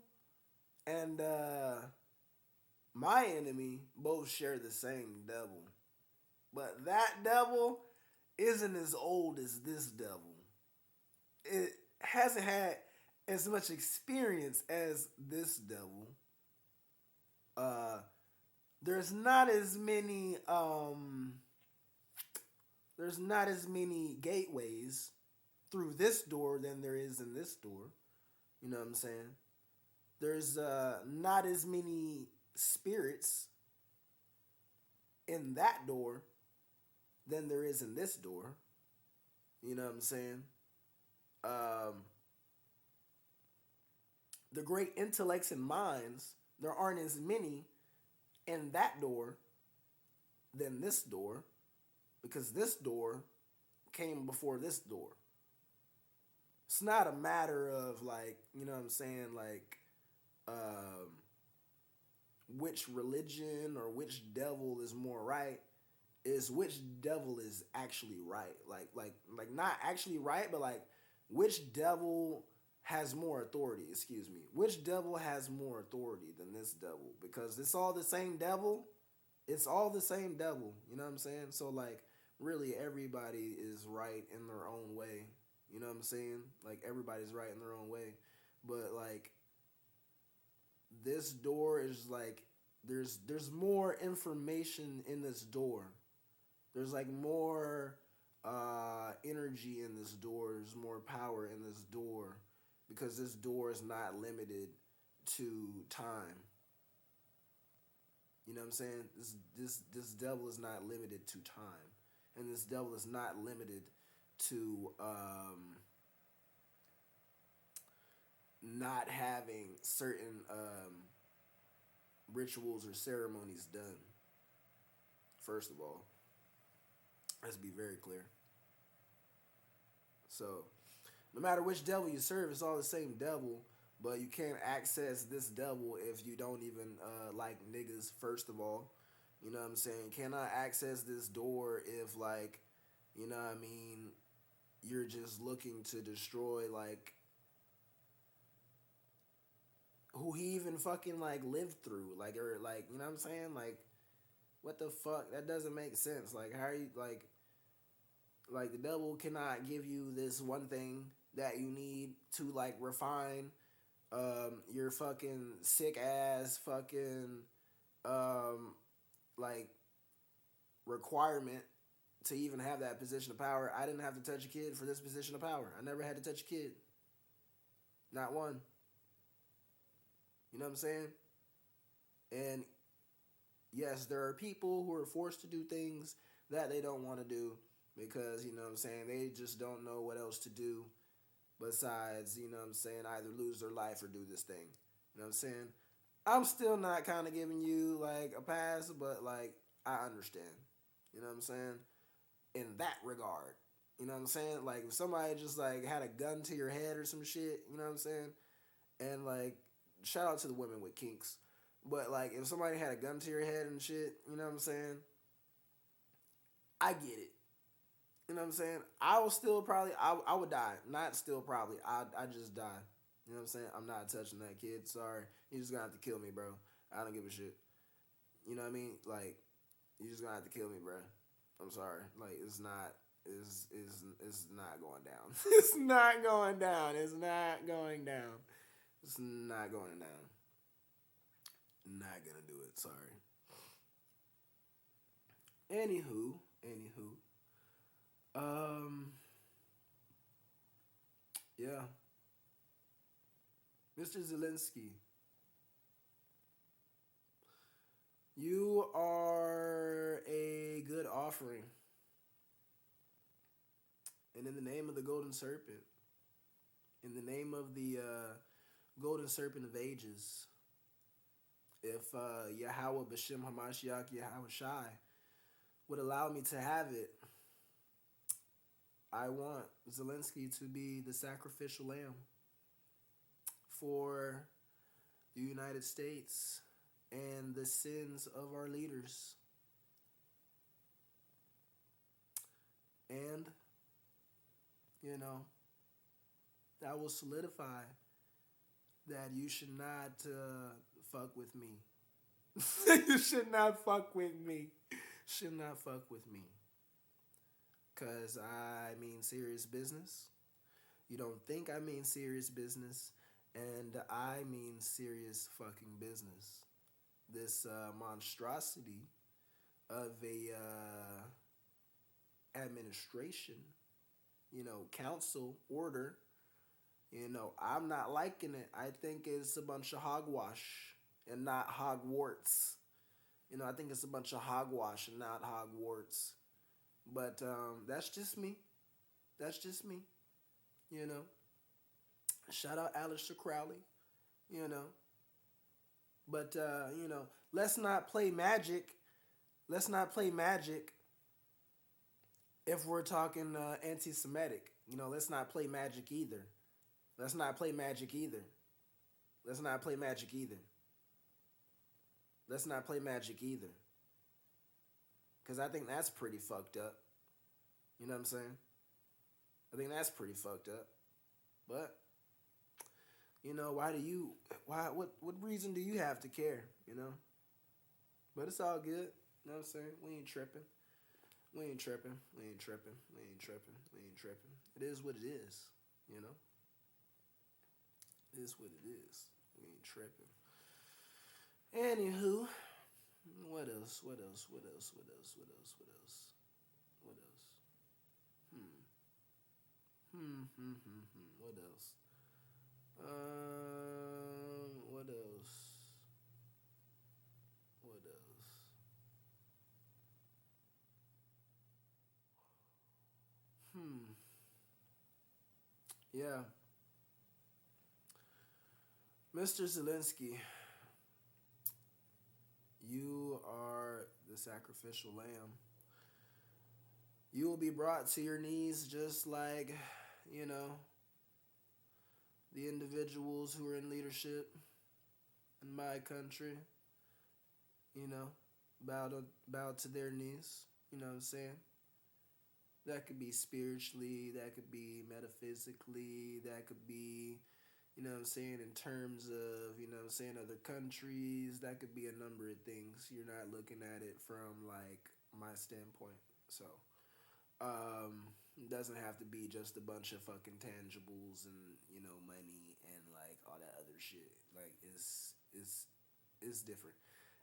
and my enemy both share the same devil. But that devil isn't as old as this devil. It hasn't had as much experience as this devil. Uh, there's not as many there's not as many gateways through this door than there is in this door. You know what I'm saying? There's not as many spirits in that door than there is in this door. You know what I'm saying? Um, the great intellects and minds, there aren't as many in that door than this door because this door came before this door. It's not a matter of like, you know what I'm saying, like which religion or which devil is more right. Is which devil is actually right. Like not actually right, but like which devil has more authority, excuse me. Which devil has more authority than this devil? Because it's all the same devil. It's all the same devil. You know what I'm saying? So like really everybody is right in their own way. You know what I'm saying? Like everybody's right in their own way. But like this door is like there's more information in this door. There's like more energy in this door. There's more power in this door because this door is not limited to time. You know what I'm saying? This devil is not limited to time, and this devil is not limited to not having certain rituals or ceremonies done. First of all, let's be very clear. So, no matter which devil you serve, it's all the same devil. But you can't access this devil if you don't even like niggas. First of all, you know what I'm saying. You cannot access this door if like, you know what I mean. You're just looking to destroy like who he even fucking like lived through, like or like you know what I'm saying, like what the fuck? That doesn't make sense. Like how are you like the devil cannot give you this one thing that you need to like refine your fucking sick ass fucking um like requirement to even have that position of power. I didn't have to touch a kid for this position of power. I never had to touch a kid. Not one. You know what I'm saying? And yes, there are people who are forced to do things that they don't want to do because, you know what I'm saying, they just don't know what else to do besides, you know what I'm saying, either lose their life or do this thing. You know what I'm saying? I'm still not kind of giving you like a pass, but like I understand. You know what I'm saying? In that regard. You know what I'm saying? Like if somebody just like had a gun to your head or some shit, you know what I'm saying? And like shout out to the women with kinks. But like if somebody had a gun to your head and shit, you know what I'm saying? I get it. You know what I'm saying? I will still probably I would die. Not still probably. I just die. You know what I'm saying? I'm not touching that kid. Sorry. You just gonna have to kill me, bro. I don't give a shit. You know what I mean? Like, you just gonna have to kill me, bro. I'm sorry. Like it's not it's not going down. It's not going down. It's not going down. It's not going down. Not gonna do it. Sorry. Anywho. Um. Yeah. Mr. Zelenskyy, you are a good offering, and in the name of the Golden Serpent, in the name of the Golden Serpent of Ages, if Yahweh Bashem Hamashiach Yahweh Shai would allow me to have it, I want Zelenskyy to be the sacrificial lamb for the United States and the sins of our leaders. And, you know, that will solidify that you should not fuck with me. You should not fuck with me. Should not fuck with me. Because I mean serious business. You don't think I mean serious business. And I mean serious fucking business. This monstrosity of a administration, you know, council order, you know, I'm not liking it. I think it's a bunch of hogwash and not Hogwarts. You know, I think it's a bunch of hogwash and not Hogwarts. But that's just me. That's just me. You know. Shout out Aleister Crowley. You know. But you know, let's not play magic. Let's not play magic if we're talking anti-Semitic. You know, let's not play magic either. Let's not play magic either. Let's not play magic either. Let's not play magic either. Because I think that's pretty fucked up. You know what I'm saying? I think that's pretty fucked up. But, you know, what reason do you have to care, you know? But it's all good. You know what I'm saying? We ain't tripping. We ain't tripping. We ain't tripping. We ain't tripping. We ain't tripping. It is what it is, you know? It is what it is. We ain't tripping. Anywho, what else? What else? What else? What else? What else? What else? What else? What else? What else? What else? Yeah, Mr. Zelensky, you are the sacrificial lamb. You will be brought to your knees just like, you know, the individuals who are in leadership in my country, you know, bow to their knees. You know what I'm saying? That could be spiritually, that could be metaphysically, that could be, you know what I'm saying, in terms of, you know what I'm saying, other countries. That could be a number of things. You're not looking at it from like my standpoint. So, it doesn't have to be just a bunch of fucking tangibles and, you know, money and like all that other shit. Like it's different.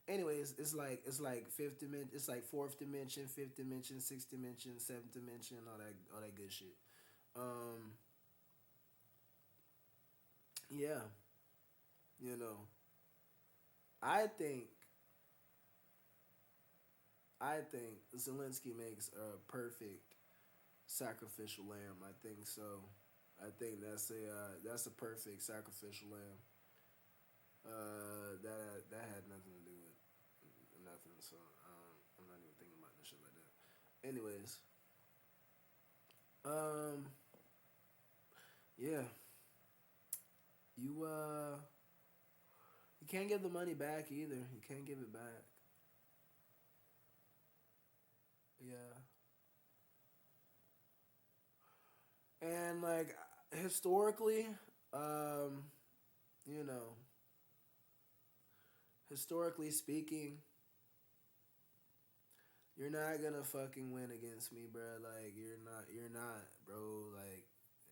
Anyways, it's like fifth dimension, it's like fourth dimension, fifth dimension, sixth dimension, seventh dimension, all that good shit. Um, yeah, you know, I think I think Zelensky makes a perfect sacrificial lamb. I think so. I think that's a perfect sacrificial lamb. That had nothing to do with nothing. So I'm not even thinking about this shit like that. Anyways, um, yeah, you you can't give the money back either. You can't give it back. Yeah, and like historically, um, you know, historically speaking, you're not gonna fucking win against me, bro. Like you're not, bro. Like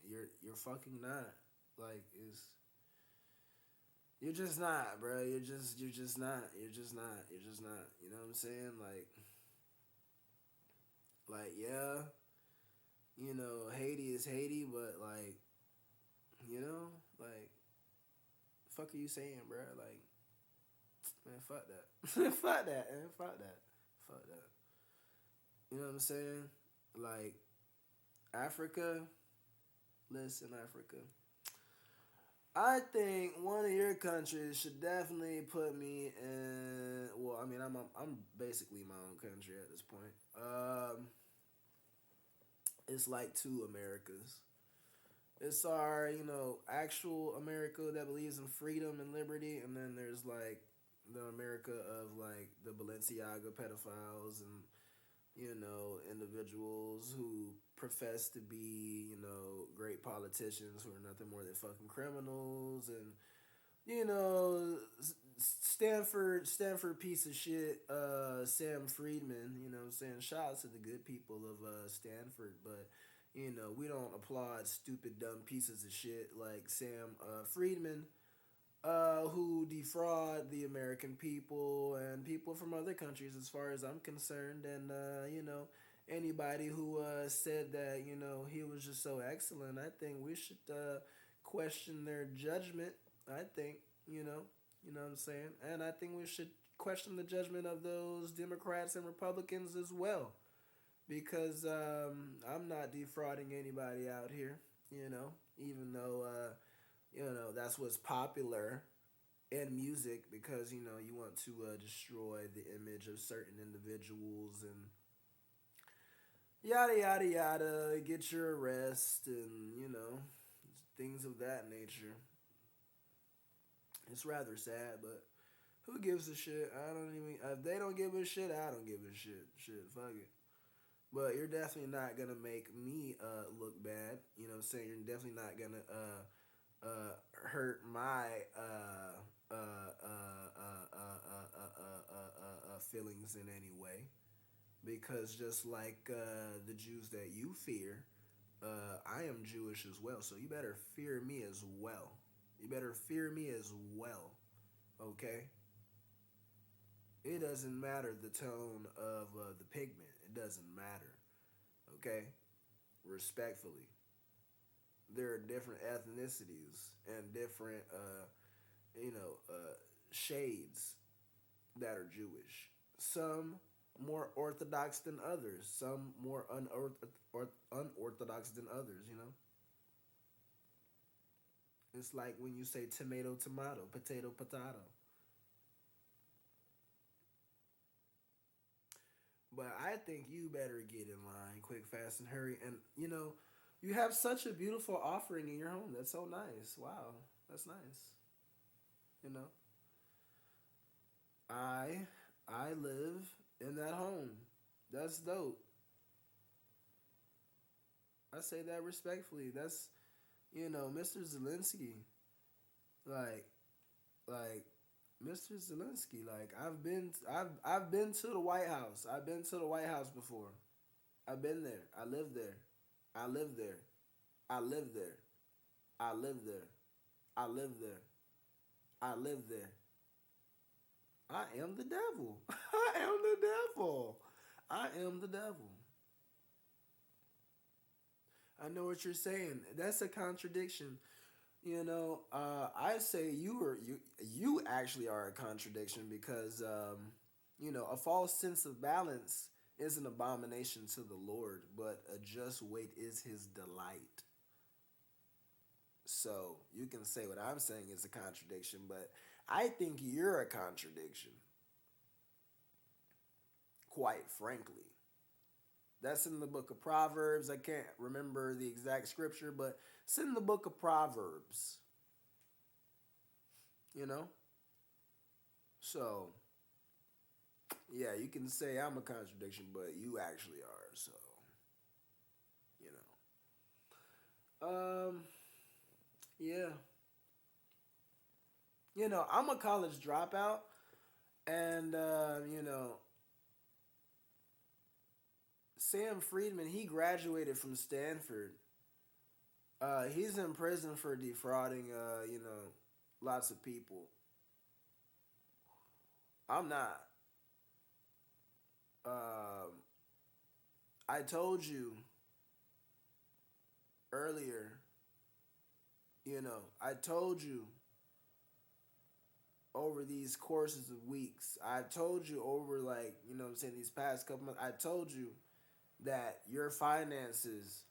you're fucking not. Like it's you're just not, bro. You're just not. You're just not. You're just not. You know what I'm saying? Like yeah, you know, Haiti is Haiti, but like you know, like fuck are you saying, bro? Like man, fuck that. Fuck that, man. Fuck that. Fuck that. You know what I'm saying? Like Africa, listen, Africa. I think one of your countries should definitely put me in. Well, I mean, I'm basically my own country at this point. It's like two Americas. It's our, you know, actual America that believes in freedom and liberty, and then there's like the America of like the Balenciaga pedophiles and you know individuals who profess to be you know great politicians who are nothing more than fucking criminals and you know, Stanford piece of shit, Sam Friedman, you know what I'm saying? Shout out to the good people of Stanford, but you know, we don't applaud stupid dumb pieces of shit like Sam Friedman, who defraud the American people and people from other countries as far as I'm concerned and you know, anybody who said that, you know, he was just so excellent, I think we should question their judgment. I think, you know, you know what I'm saying? And I think we should question the judgment of those Democrats and Republicans as well. Because I'm not defrauding anybody out here, you know, even though, you know, that's what's popular in music because, you know, you want to destroy the image of certain individuals and yada, yada, yada, get your arrest and, you know, things of that nature. It's rather sad, but who gives a shit? I don't even. If they don't give a shit, I don't give a shit. Shit, fuck it. But you're definitely not gonna make me look bad. You know what I'm saying? You're definitely not gonna hurt my feelings in any way. Because just like the Jews that you fear, I am Jewish as well. So you better fear me as well. You better fear me as well. Okay? It doesn't matter the tone of the pigment. It doesn't matter. Okay? Respectfully. There are different ethnicities and different, you know, shades that are Jewish. Some more orthodox than others. Some more unorthodox than others, you know? It's like when you say tomato, tomato, potato, potato. But I think you better get in line quick, fast, and hurry. And, you have such a beautiful offering in your home. That's so nice. Wow. That's nice. You know, I I live in that home. That's dope. I say that respectfully. That's, Mr. Zelensky. Like, like Mr. Zelensky. Like I've been to the White House. I've been to the White House before. I've been there. I live there. I live there. I live there. I live there. I live there. I live there. I am the devil. I am the devil. I am the devil. I know what you're saying. That's a contradiction. I say you actually are a contradiction because a false sense of balance is an abomination to the Lord, but a just weight is his delight. So you can say what I'm saying is a contradiction, but I think you're a contradiction, quite frankly. That's in the book of Proverbs. I can't remember the exact scripture, but it's in the book of Proverbs, you know? So, yeah, you can say I'm a contradiction, but you actually are. So, you yeah. I'm a college dropout, and, Sam Friedman, he graduated from Stanford. He's in prison for defrauding, lots of people. I'm not. Um, I told you earlier, I told you over these courses of weeks, I told you over, like, I'm saying, these past couple months, I told you that your finances,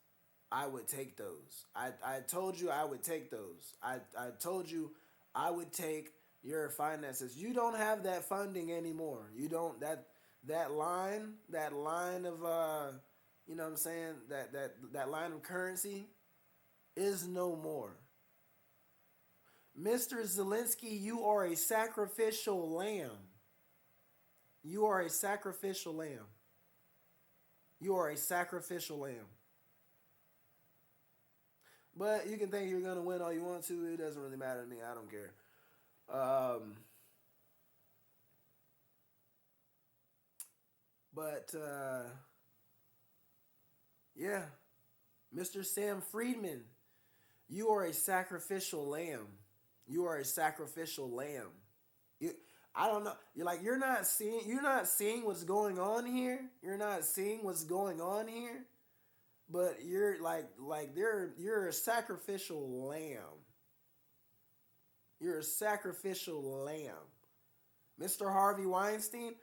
I would take those. I told you I would take those. I told you I would take your finances. You don't have that funding anymore. You don't that line of what I'm saying, that line of currency is no more. Mr. Zelensky, you are a sacrificial lamb. You are a sacrificial lamb. You are a sacrificial lamb. But you can think you're gonna win all you want to. It doesn't really matter to me. I don't care. Um, but yeah, Mr. Sam Friedman, you are a sacrificial lamb. You are a sacrificial lamb. You, I don't know. You're not seeing what's going on here. You're not seeing what's going on here. But you're a sacrificial lamb. You're a sacrificial lamb. Mr. Harvey Weinstein,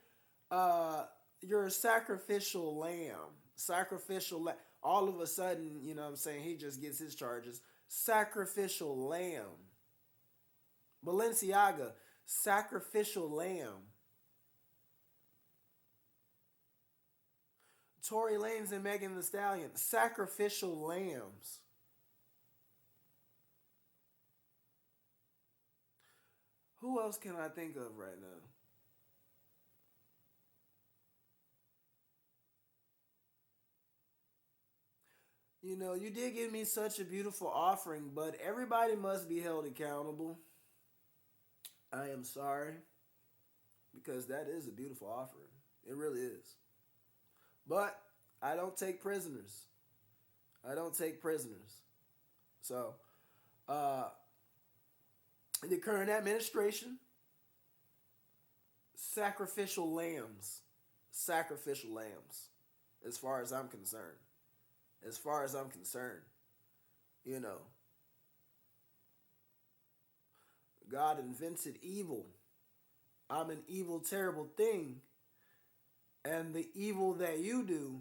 uh, you're a sacrificial lamb. Sacrificial lamb. All of a sudden, what I'm saying, he just gets his charges. Sacrificial lamb. Balenciaga, sacrificial lamb. Tory Lanez and Megan Thee Stallion, sacrificial lambs. Who else can I think of right now? You did give me such a beautiful offering, but everybody must be held accountable. I am sorry, because that is a beautiful offering. It really is. But I don't take prisoners. I don't take prisoners. So, uh, the current administration, sacrificial lambs. Sacrificial lambs, as far as I'm concerned. As far as I'm concerned, you know, God invented evil. I'm an evil, terrible thing. And the evil that you do,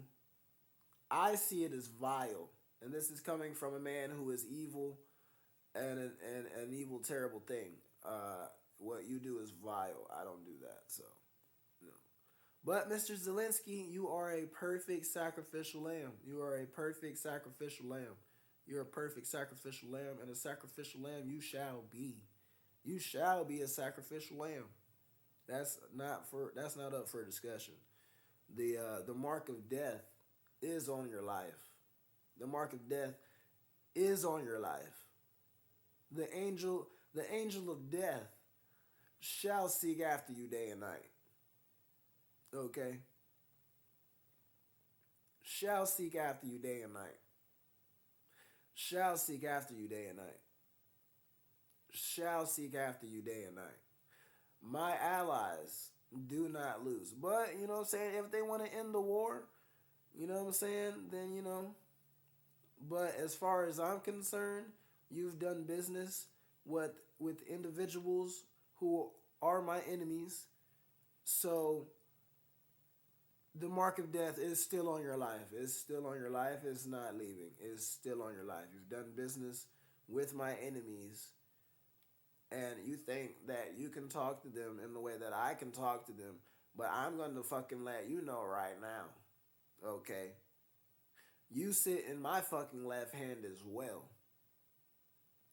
I see it as vile. And this is coming from a man who is evil an evil, terrible thing. What you do is vile. I don't do that. So, no. But Mr. Zelensky, you are a perfect sacrificial lamb. You are a perfect sacrificial lamb. You're a perfect sacrificial lamb, and a sacrificial lamb you shall be. You shall be a sacrificial lamb. That's not up for discussion. The mark of death is on your life. The mark of death is on your life. The angel of death shall seek after you day and night. Okay? Shall seek after you day and night. Shall seek after you day and night. Shall seek after you day and night. My allies do not lose. But, you know what I'm saying? If they want to end the war, you know what I'm saying? Then, you know. But as far as I'm concerned, you've done business with individuals who are my enemies. So the mark of death is still on your life. It's still on your life. It's not leaving. It's still on your life. You've done business with my enemies, and you think that you can talk to them in the way that I can talk to them, but I'm going to fucking let you know right now, okay? You sit in my fucking left hand as well.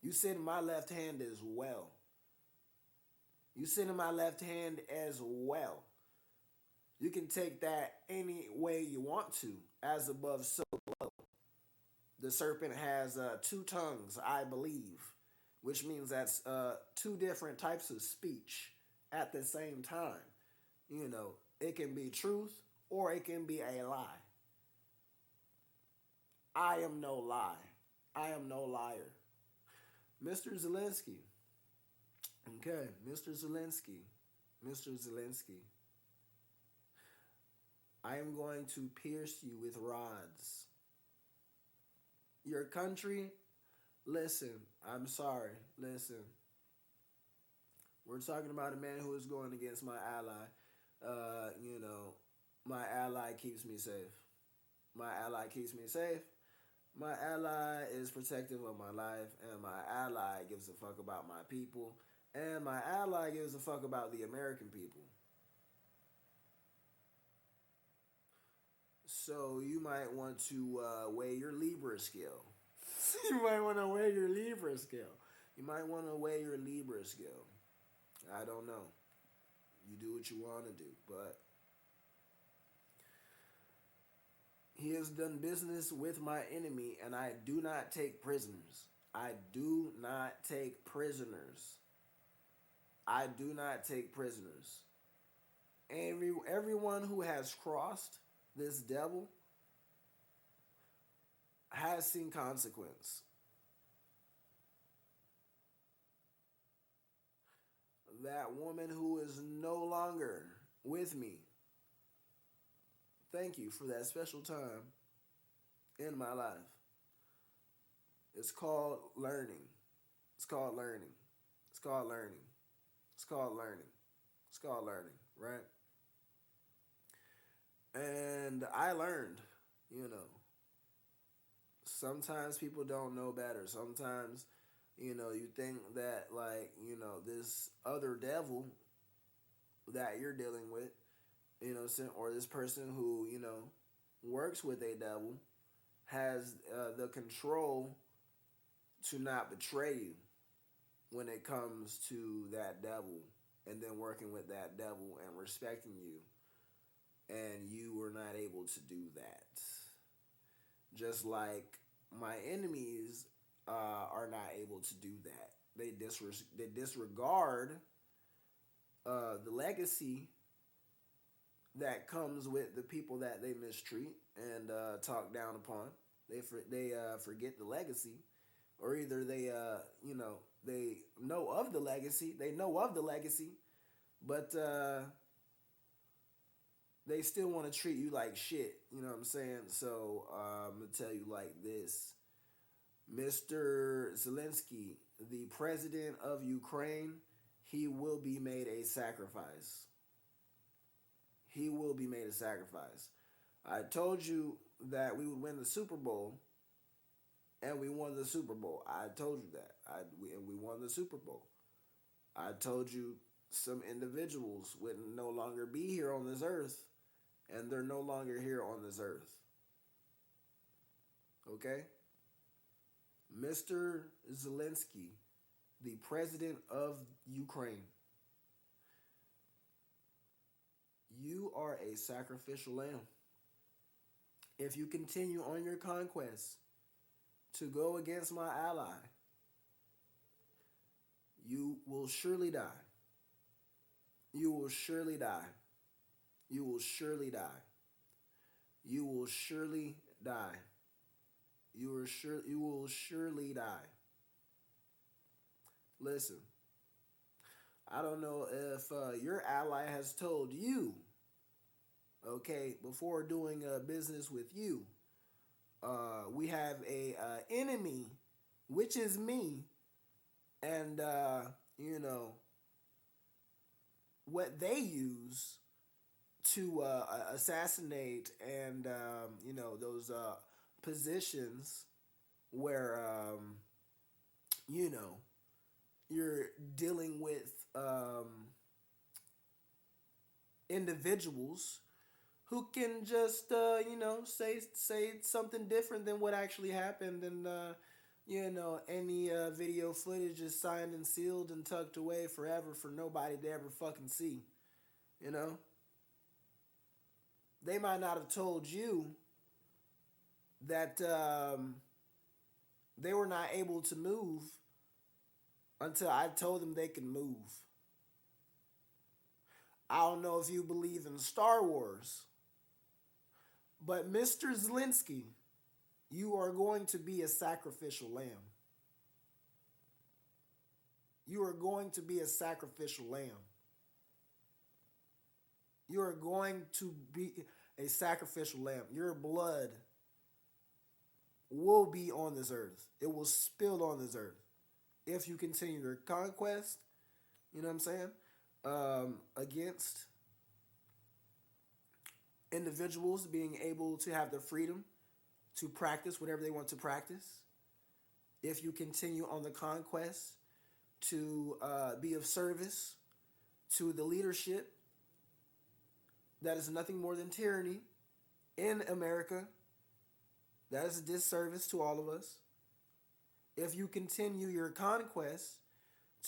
You sit in my left hand as well. You sit in my left hand as well. You can take that any way you want to, as above, so below. The serpent has two tongues, I believe, which means that's two different types of speech at the same time. You know, it can be truth or it can be a lie. I am no lie. I am no liar. Mr. Zelensky. Okay, Mr. Zelensky. Mr. Zelensky. I am going to pierce you with rods. Your country, listen, I'm sorry, listen. We're talking about a man who is going against my ally. You know, my ally keeps me safe. My ally keeps me safe. My ally is protective of my life, and my ally gives a fuck about my people, and my ally gives a fuck about the American people. So you might want to weigh your Libra scale. You might want to weigh your Libra scale. You might want to weigh your Libra scale. I don't know. You do what you want to do, but he has done business with my enemy, and I do not take prisoners. I do not take prisoners. I do not take prisoners. Everyone who has crossed this devil has seen consequence. That woman who is no longer with me, thank you for that special time in my life. It's called learning. It's called learning. It's called learning. It's called learning. It's called learning, right? And I learned, you know, sometimes people don't know better. Sometimes, you know, you think that, like, you know, this other devil that you're dealing with, you know, or this person who, you know, works with a devil has the control to not betray you when it comes to that devil, and then working with that devil and respecting you, and you were not able to do that. Just like my enemies are not able to do that. They disregard the legacy that comes with the people that they mistreat and talk down upon. They forget the legacy, or either they you know, they know of the legacy. They know of the legacy, but they still want to treat you like shit. You know what I'm saying? So I'm gonna tell you like this, Mr. Zelensky, the president of Ukraine, he will be made a sacrifice. He will be made a sacrifice. I told you that we would win the Super Bowl, and we won the Super Bowl. I told you that. And we won the Super Bowl. I told you some individuals would no longer be here on this earth, and they're no longer here on this earth. Okay? Mr. Zelenskyy, the president of Ukraine, you are a sacrificial lamb. If you continue on your conquest to go against my ally, you will surely die. You will surely die. You will surely die. You will surely die. You will surely die. Listen, I don't know if your ally has told you, okay, before doing business with you, we have a enemy, which is me, and you know what they use to assassinate and you know those positions where you know you're dealing with individuals who can just you know say something different than what actually happened, and you know any video footage is signed and sealed and tucked away forever for nobody to ever fucking see. You know, they might not have told you that they were not able to move until I told them they could move. I don't know if you believe in Star Wars, but Mr. Zelenskyy, you are going to be a sacrificial lamb. You are going to be a sacrificial lamb. You are going to be a sacrificial lamb. Your blood will be on this earth. It will spill on this earth. If you continue your conquest, you know what I'm saying, against individuals being able to have the freedom to practice whatever they want to practice, if you continue on the conquest to be of service to the leadership that is nothing more than tyranny in America, that is a disservice to all of us. If you continue your conquest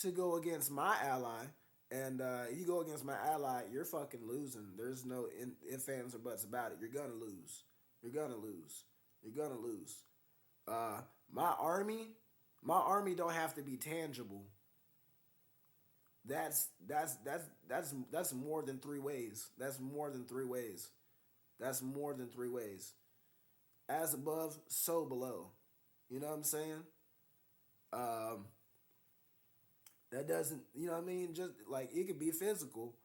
to go against my ally, and you go against my ally, you're fucking losing. There's no ifs, ands, or buts about it. You're gonna lose. You're gonna lose. You're gonna lose. My army don't have to be tangible. That's more than three ways. That's more than three ways. That's more than three ways. As above, so below. You know what I'm saying? That doesn't, you know what I mean? Just like it could be physical,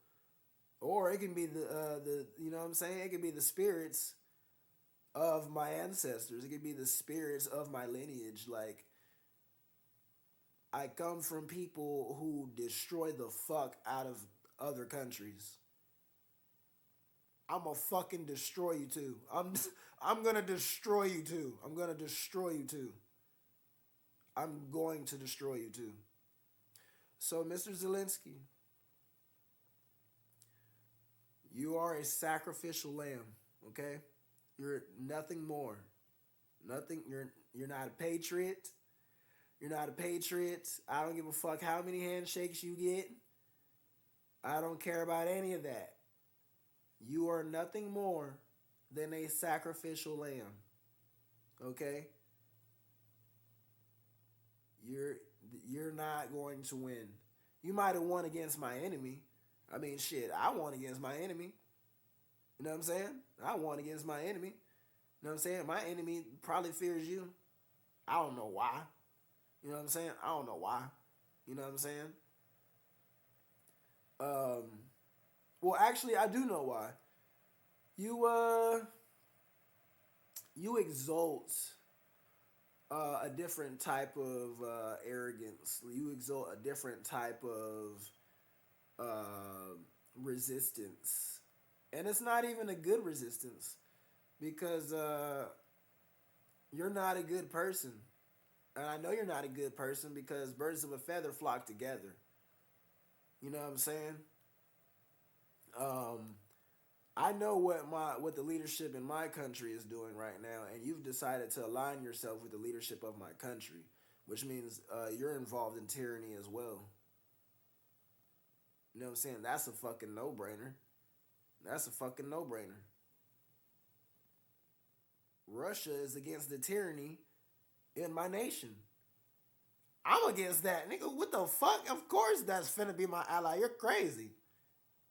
or it can be the you know what I'm saying? It could be the spirits of my ancestors. It could be the spirits of my lineage. Like I come from people who destroy the fuck out of other countries. I'm gonna fucking destroy you too. I'm gonna destroy you too. I'm gonna destroy you too. I'm going to destroy you too. So, Mr. Zelenskyy, you are a sacrificial lamb, okay? You're nothing more. Nothing. You're not a patriot. You're not a patriot. I don't give a fuck how many handshakes you get. I don't care about any of that. You are nothing more than a sacrificial lamb, okay? You're not going to win. You might have won against my enemy. I mean, shit, I won against my enemy. You know what I'm saying? I won against my enemy. You know what I'm saying? My enemy probably fears you. I don't know why. You know what I'm saying? I don't know why. You know what I'm saying? Well, actually, I do know why. You exalt a different type of arrogance. You exalt a different type of resistance, and it's not even a good resistance because you're not a good person. And I know you're not a good person because birds of a feather flock together. You know what I'm saying? Um, I know what the leadership in my country is doing right now, and you've decided to align yourself with the leadership of my country, which means you're involved in tyranny as well. You know what I'm saying? That's a fucking no brainer. That's a fucking no brainer. Russia is against the tyranny in my nation. I'm against that, nigga. What the fuck? Of course, that's finna be my ally. You're crazy.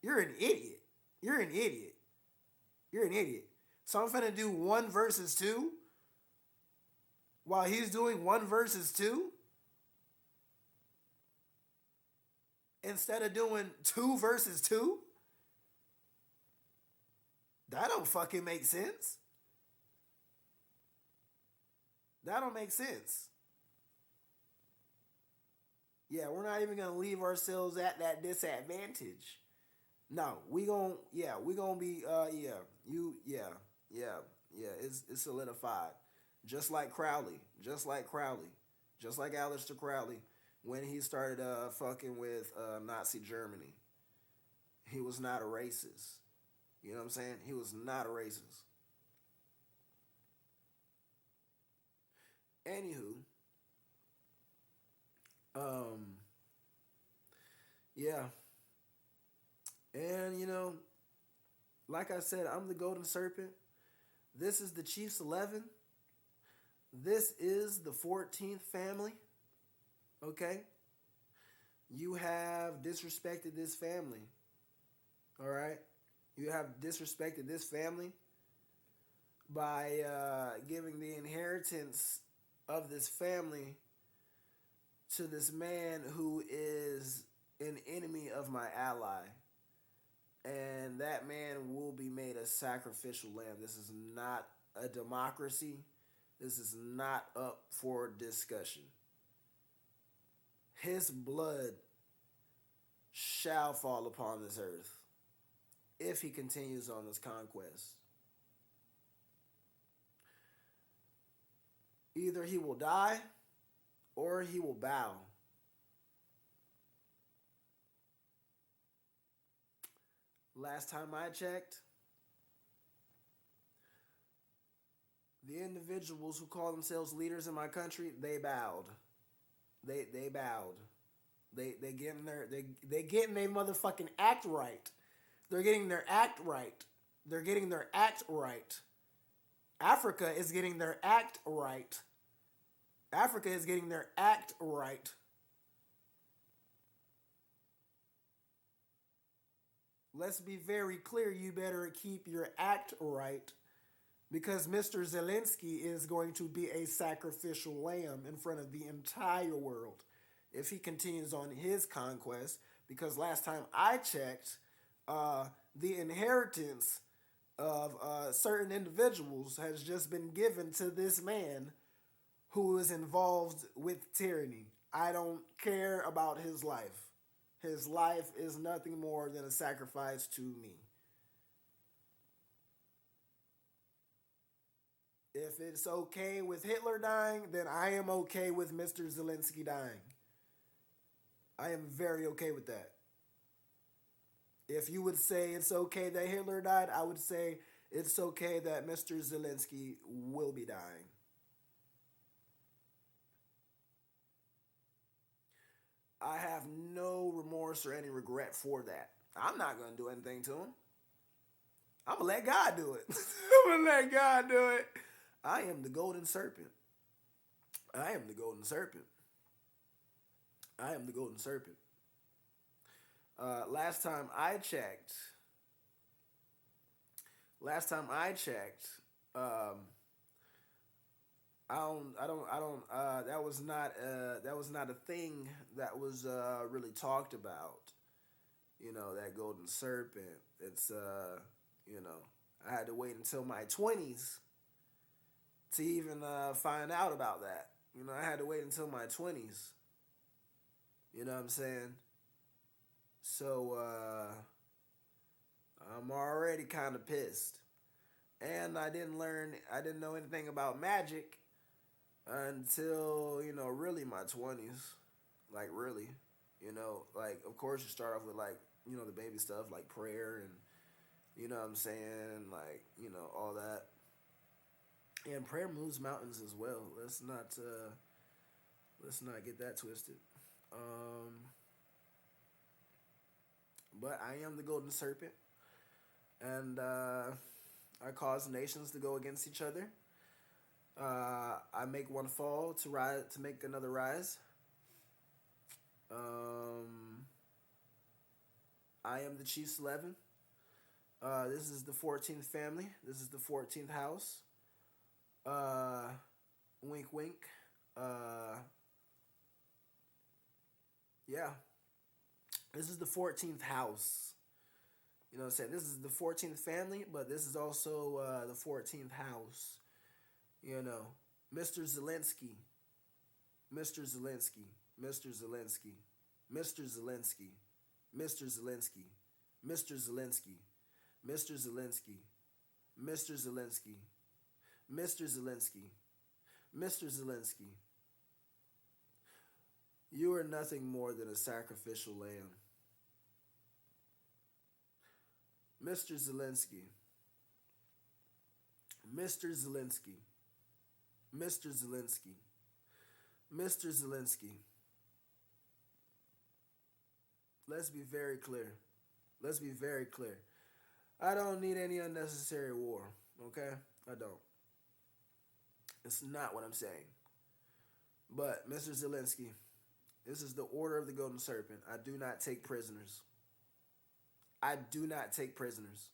You're an idiot. You're an idiot. You're an idiot. So I'm finna do one versus two while he's doing one versus two instead of doing two versus two. That don't fucking make sense. That don't make sense. Yeah, we're not even gonna leave ourselves at that disadvantage. No, we gonna be it's solidified. Just like Crowley, just like Crowley, just like Aleister Crowley when he started fucking with Nazi Germany. He was not a racist. You know what I'm saying? He was not a racist. Anywho, um, yeah, and like I said, I'm the Golden Serpent. This is the Chiefs 11. This is the 14th family. Okay? You have disrespected this family. All right? You have disrespected this family by giving the inheritance of this family to this man who is an enemy of my ally. And that man will be made a sacrificial lamb. This is not a democracy. This is not up for discussion. His blood shall fall upon this earth if he continues on this conquest. Either he will die or he will bow. Last time I checked, the individuals who call themselves leaders in my country, they bowed. They bowed. They getting they getting their motherfucking act right. They're getting their act right. They're getting their act right. Africa is getting their act right. Africa is getting their act right. Let's be very clear. You better keep your act right because Mr. Zelenskyy is going to be a sacrificial lamb in front of the entire world if he continues on his conquest. Because last time I checked, the inheritance of certain individuals has just been given to this man who is involved with tyranny. I don't care about his life. His life is nothing more than a sacrifice to me. If it's okay with Hitler dying, then I am okay with Mr. Zelenskyy dying. I am very okay with that. If you would say it's okay that Hitler died, I would say it's okay that Mr. Zelenskyy will be dying. I have no remorse or any regret for that. I'm not going to do anything to him. I'm going to let God do it. I'm going to let God do it. I am the Golden Serpent. I am the Golden Serpent. I am the Golden Serpent. Last time I checked, um, that was not a thing that was really talked about. That Golden Serpent. It's I had to wait until my 20s to even find out about that. I had to wait until my 20s. You know what I'm saying? So I'm already kind of pissed. And I didn't know anything about magic until, really my 20s. Like, really. Like, of course, you start off with, like, the baby stuff, like prayer and, you know what I'm saying? Like, all that. And prayer moves mountains as well. Let's not get that twisted. Um, but I am the golden serpent, and I cause nations to go against each other. I make one fall to rise to make another rise. Um, I am the Chiefs 11. This is the 14th family. This is the 14th house. Uh, wink, wink. Uh, yeah, this is the 14th house. You know what I'm saying? This is the 14th family, but this is also the 14th house. You know, Mr. Zelenskyy, Mr. Zelenskyy, Mr. Zelenskyy, Mr. Zelenskyy, Mr. Zelenskyy, Mr. Zelenskyy, Mr. Zelenskyy, Mr. Zelenskyy, Mr. Zelenskyy, Mr. Zelenskyy. You are nothing more than a sacrificial lamb. Mr. Zelenskyy, Mr. Zelenskyy, Mr. Zelenskyy, Mr. Zelenskyy. Let's be very clear. Let's be very clear. I don't need any unnecessary war, okay? I don't. It's not what I'm saying. But, Mr. Zelenskyy, this is the order of the Golden Serpent. I do not take prisoners. I do not take prisoners.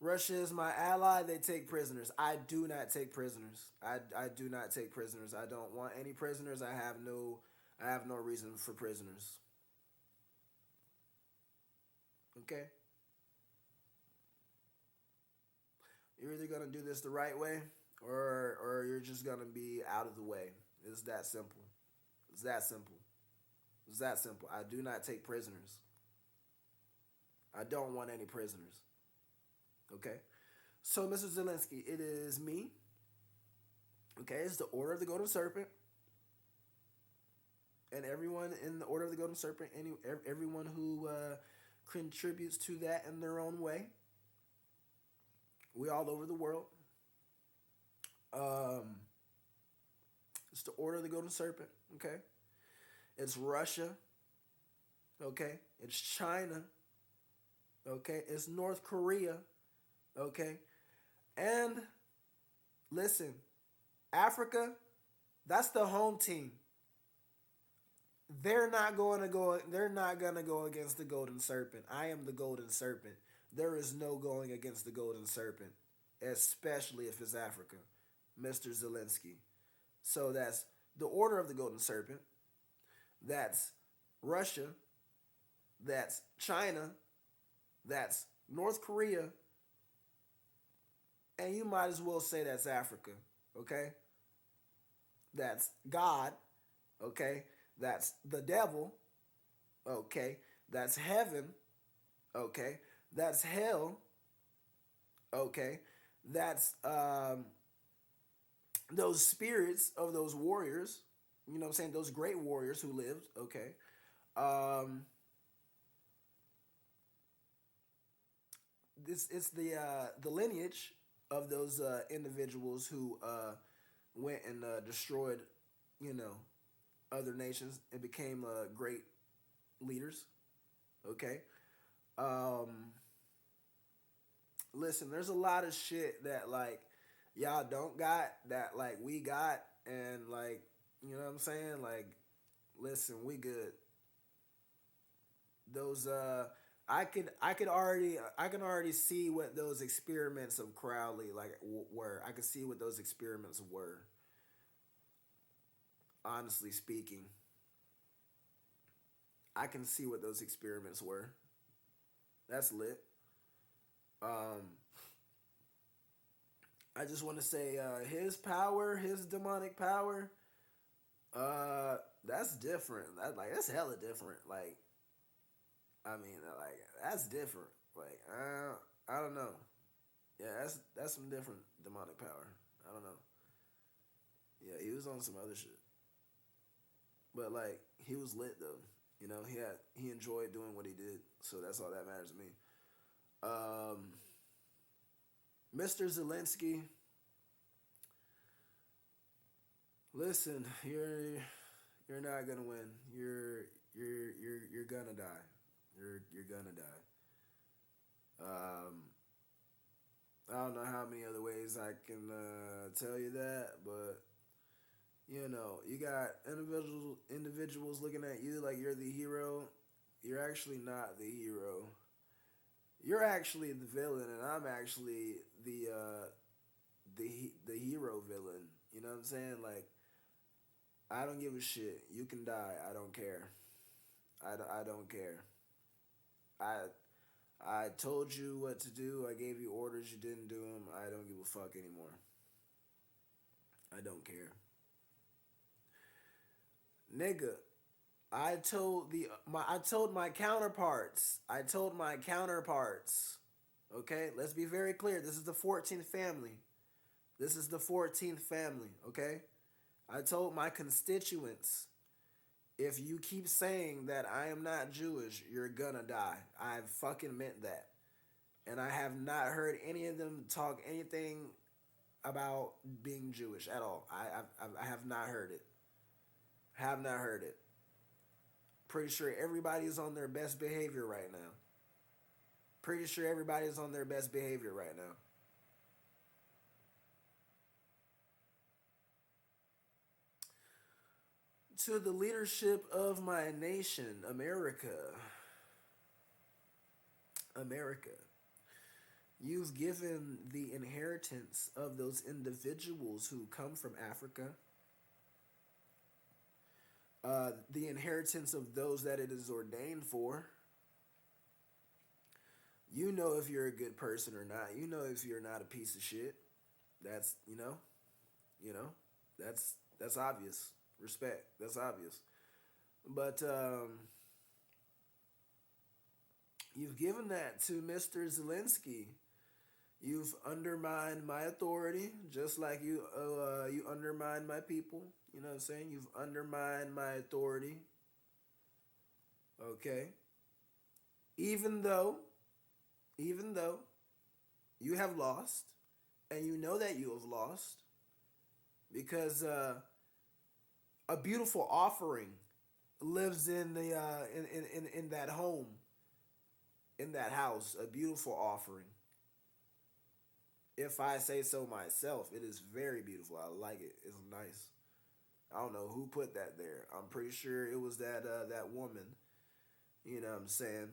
Russia is my ally. They take prisoners. I do not take prisoners. I do not take prisoners. I don't want any prisoners. I have no reason for prisoners. Okay? You're either gonna do this the right way, or you're just gonna be out of the way. It's that simple. It's that simple. It's that simple. I do not take prisoners. I don't want any prisoners. Okay? So, Mr. Zelenskyy, it is me. Okay, it's the Order of the Golden Serpent. And everyone in the Order of the Golden Serpent, everyone who contributes to that in their own way. We all over the world. Um, it's the Order of the Golden Serpent. Okay, it's Russia. Okay, it's China. Okay, it's North Korea. Okay, and listen, Africa, that's the home team. They're not going to go. They're not going to go against the Golden Serpent. I am the Golden Serpent. There is no going against the Golden Serpent, especially if it's Africa, Mr. Zelenskyy. So that's the Order of the Golden Serpent. That's Russia. That's China. That's North Korea. And you might as well say that's Africa. Okay? That's God. Okay? That's the devil. Okay? That's heaven. Okay? That's hell. Okay? That's those spirits of those warriors. You know what I'm saying? Those great warriors who lived. Okay? Um, this it's the lineage of those individuals who went and destroyed, you know, other nations and became great leaders. Okay. Um, listen, there's a lot of shit that like y'all don't got that like we got, and like you know what I'm saying. Like, listen, we good. Those I can already see what those experiments of Crowley like were. I could see what those experiments were. Honestly speaking, I can see what those experiments were. That's lit. Um, I just want to say, his power, his demonic power, that's different. That's hella different. Like, I mean, like that's different. Like, I don't know. Yeah, that's some different demonic power. I don't know. Yeah, he was on some other shit. But like he was lit though. You know, he enjoyed doing what he did. So that's all that matters to me. Um, Mr. Zelensky, listen, you're not gonna win. You're gonna die. You're gonna die. Um, I don't know how many other ways I can tell you that, but you know, you got individuals looking at you like you're the hero. You're actually not the hero. You're actually the villain, and I'm actually the hero villain. You know what I'm saying? Like I don't give a shit. You can die. I don't care. I don't care. I I told you what to do. I gave you orders. You didn't do them. I don't give a fuck anymore. I don't care, nigga. I told my counterparts. I told my counterparts. Okay, let's be very clear. This is the 14th family. This is the 14th family. Okay, I told my constituents. If you keep saying that I am not Jewish, you're gonna die. I fucking meant that. And I have not heard any of them talk anything about being Jewish at all. I have not heard it. Have not heard it. Pretty sure everybody is on their best behavior right now. Pretty sure everybody is on their best behavior right now. To the leadership of my nation, America. America. You've given the inheritance of those individuals who come from Africa, the inheritance of those that it is ordained for. You know if you're a good person or not. You know if you're not a piece of shit. That's you know, that's obvious. Respect. That's obvious. But you've given that to Mr. Zelensky. You've undermined my authority, just like you undermined my people. You know what I'm saying? You've undermined my authority. Okay. Even though, even though you have lost, and you know that you have lost, because a beautiful offering lives in the in that home, in that house. A beautiful offering. If I say so myself, it is very beautiful. I like it. It's nice. I don't know who put that there. I'm pretty sure it was that woman. You know what I'm saying?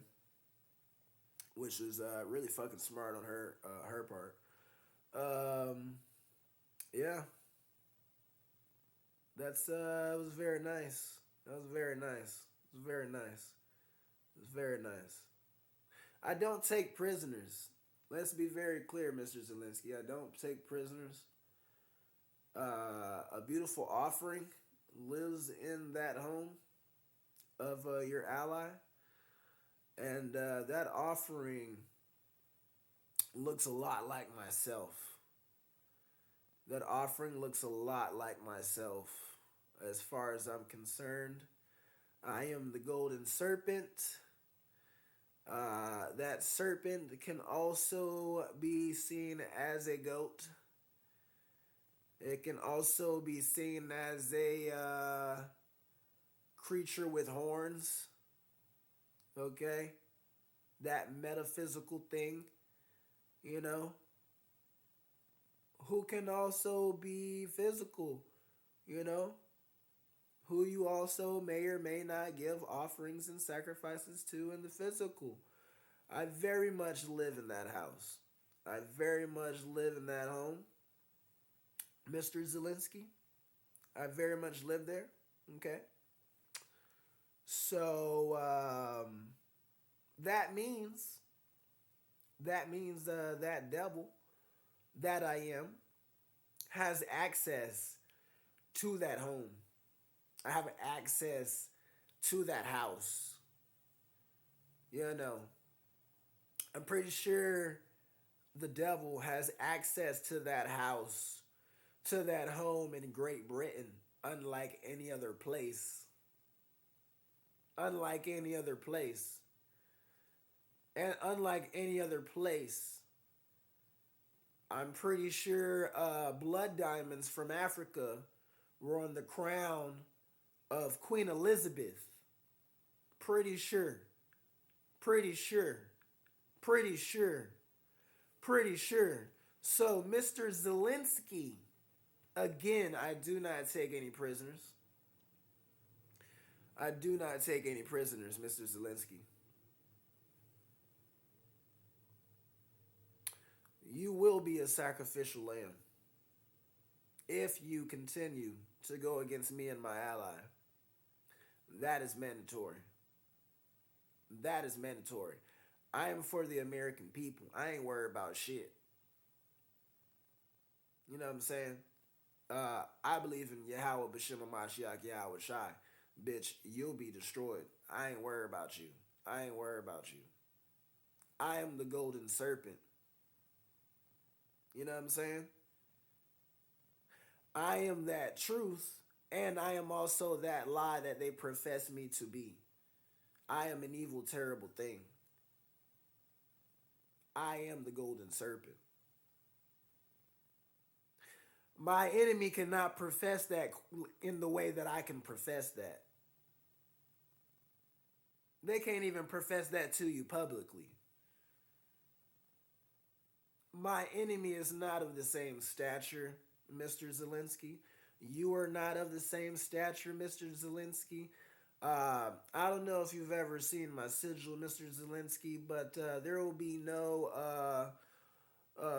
Which was really fucking smart on her part. Um, yeah, that's it was very nice. That was very nice. It was very nice. It was very nice. I don't take prisoners. Let's be very clear, Mr. Zelensky. I don't take prisoners. A beautiful offering lives in that home of your ally, and that offering looks a lot like myself. That offering looks a lot like myself, as far as I'm concerned. I am the golden serpent. That serpent can also be seen as a goat. It can also be seen as a creature with horns. Okay? That metaphysical thing, you know, who can also be physical, you know, who you also may or may not give offerings and sacrifices to in the physical. I very much live in that house. I very much live in that home. Mr. Zelensky, I very much live there. Okay. So that means that devil that I am has access to that home. I have access to that house. You know, I'm pretty sure the devil has access to that house to that home in Great Britain, unlike any other place. Unlike any other place. And unlike any other place, I'm pretty sure blood diamonds from Africa were on the crown of Queen Elizabeth. Pretty sure. Pretty sure. Pretty sure. Pretty sure. So, Mr. Zelenskyy, again, I do not take any prisoners. I do not take any prisoners, Mr. Zelenskyy. You will be a sacrificial lamb if you continue to go against me and my ally. That is mandatory. That is mandatory. I am for the American people. I ain't worried about shit. You know what I'm saying? I believe in Yahweh B'Shem Mashiach Yahweh Shai. Bitch, you'll be destroyed. I ain't worried about you. I ain't worried about you. I am the golden serpent. You know what I'm saying? I am that truth, and I am also that lie that they profess me to be. I am an evil, terrible thing. I am the golden serpent. My enemy cannot profess that in the way that I can profess that. They can't even profess that to you publicly. My enemy is not of the same stature, Mr. Zelenskyy. You are not of the same stature, Mr. Zelenskyy. I don't know if you've ever seen my sigil, Mr. Zelenskyy, but there will be no